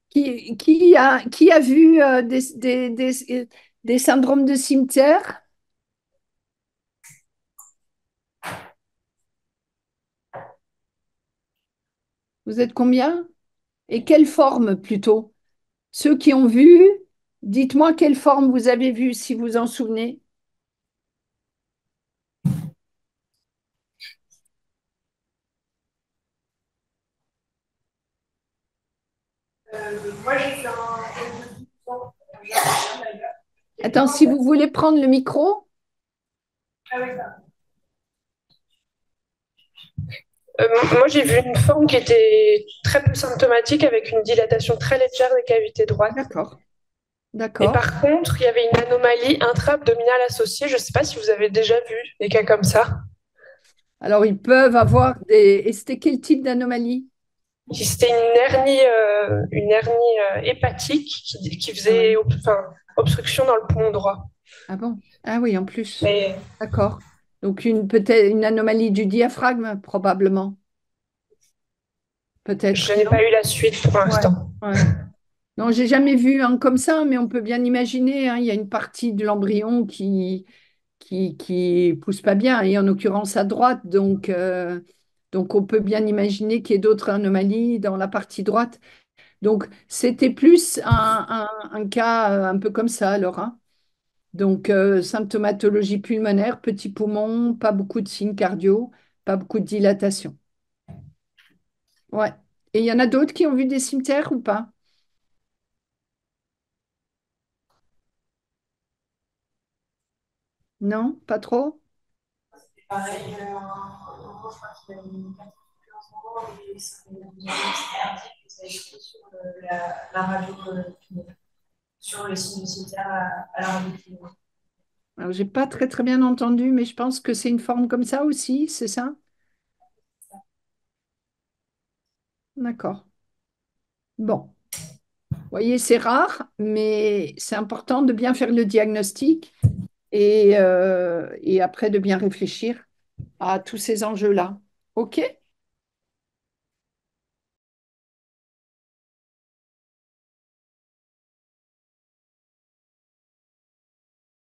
Qui a vu des syndromes de cimetière? Vous êtes combien? Et quelle forme plutôt? Ceux qui ont vu, dites-moi quelle forme vous avez vue si vous en souvenez. Moi, j'ai fait Attends, si vous voulez prendre le micro, Ah oui, ça. Moi, j'ai vu une forme qui était très peu symptomatique avec une dilatation très légère des cavités droites. d'accord, Et d'accord. par contre, il y avait une anomalie intra-abdominale associée. Je ne sais pas si vous avez déjà vu des cas comme ça. Alors, ils peuvent avoir des... Et c'était quel type d'anomalie? C'était une hernie hépatique qui Ah ouais. faisait enfin, obstruction dans le poumon droit. Ah bon? Ah oui, en plus. Mais D'accord. Donc, peut-être une anomalie du diaphragme, probablement. je Peut-être, n'ai non? pas eu la suite pour Ouais, l'instant. ouais. Non, j'ai jamais vu un comme ça, mais on peut bien imaginer, hein, il y a une partie de l'embryon qui pousse pas bien, et en l'occurrence à droite, donc on peut bien imaginer qu'il y ait d'autres anomalies dans la partie droite. Donc c'était plus un cas un peu comme ça alors, hein. Donc symptomatologie pulmonaire, petit poumon, pas beaucoup de signes cardio, pas beaucoup de dilatation. Ouais. Et il y en a d'autres qui ont vu des cimetières ou pas? Non, pas trop? Pareil, je crois qu'il y a une en ce moment, et c'est cardiaque, ça a été sur la radio. sur le signe du cimetière à la rendez-vous. Alors, j'ai pas très très bien entendu, mais je pense que c'est une forme comme ça aussi, c'est ça? D'accord. Bon, vous voyez, c'est rare, mais c'est important de bien faire le diagnostic et après de bien réfléchir à tous ces enjeux-là. OK?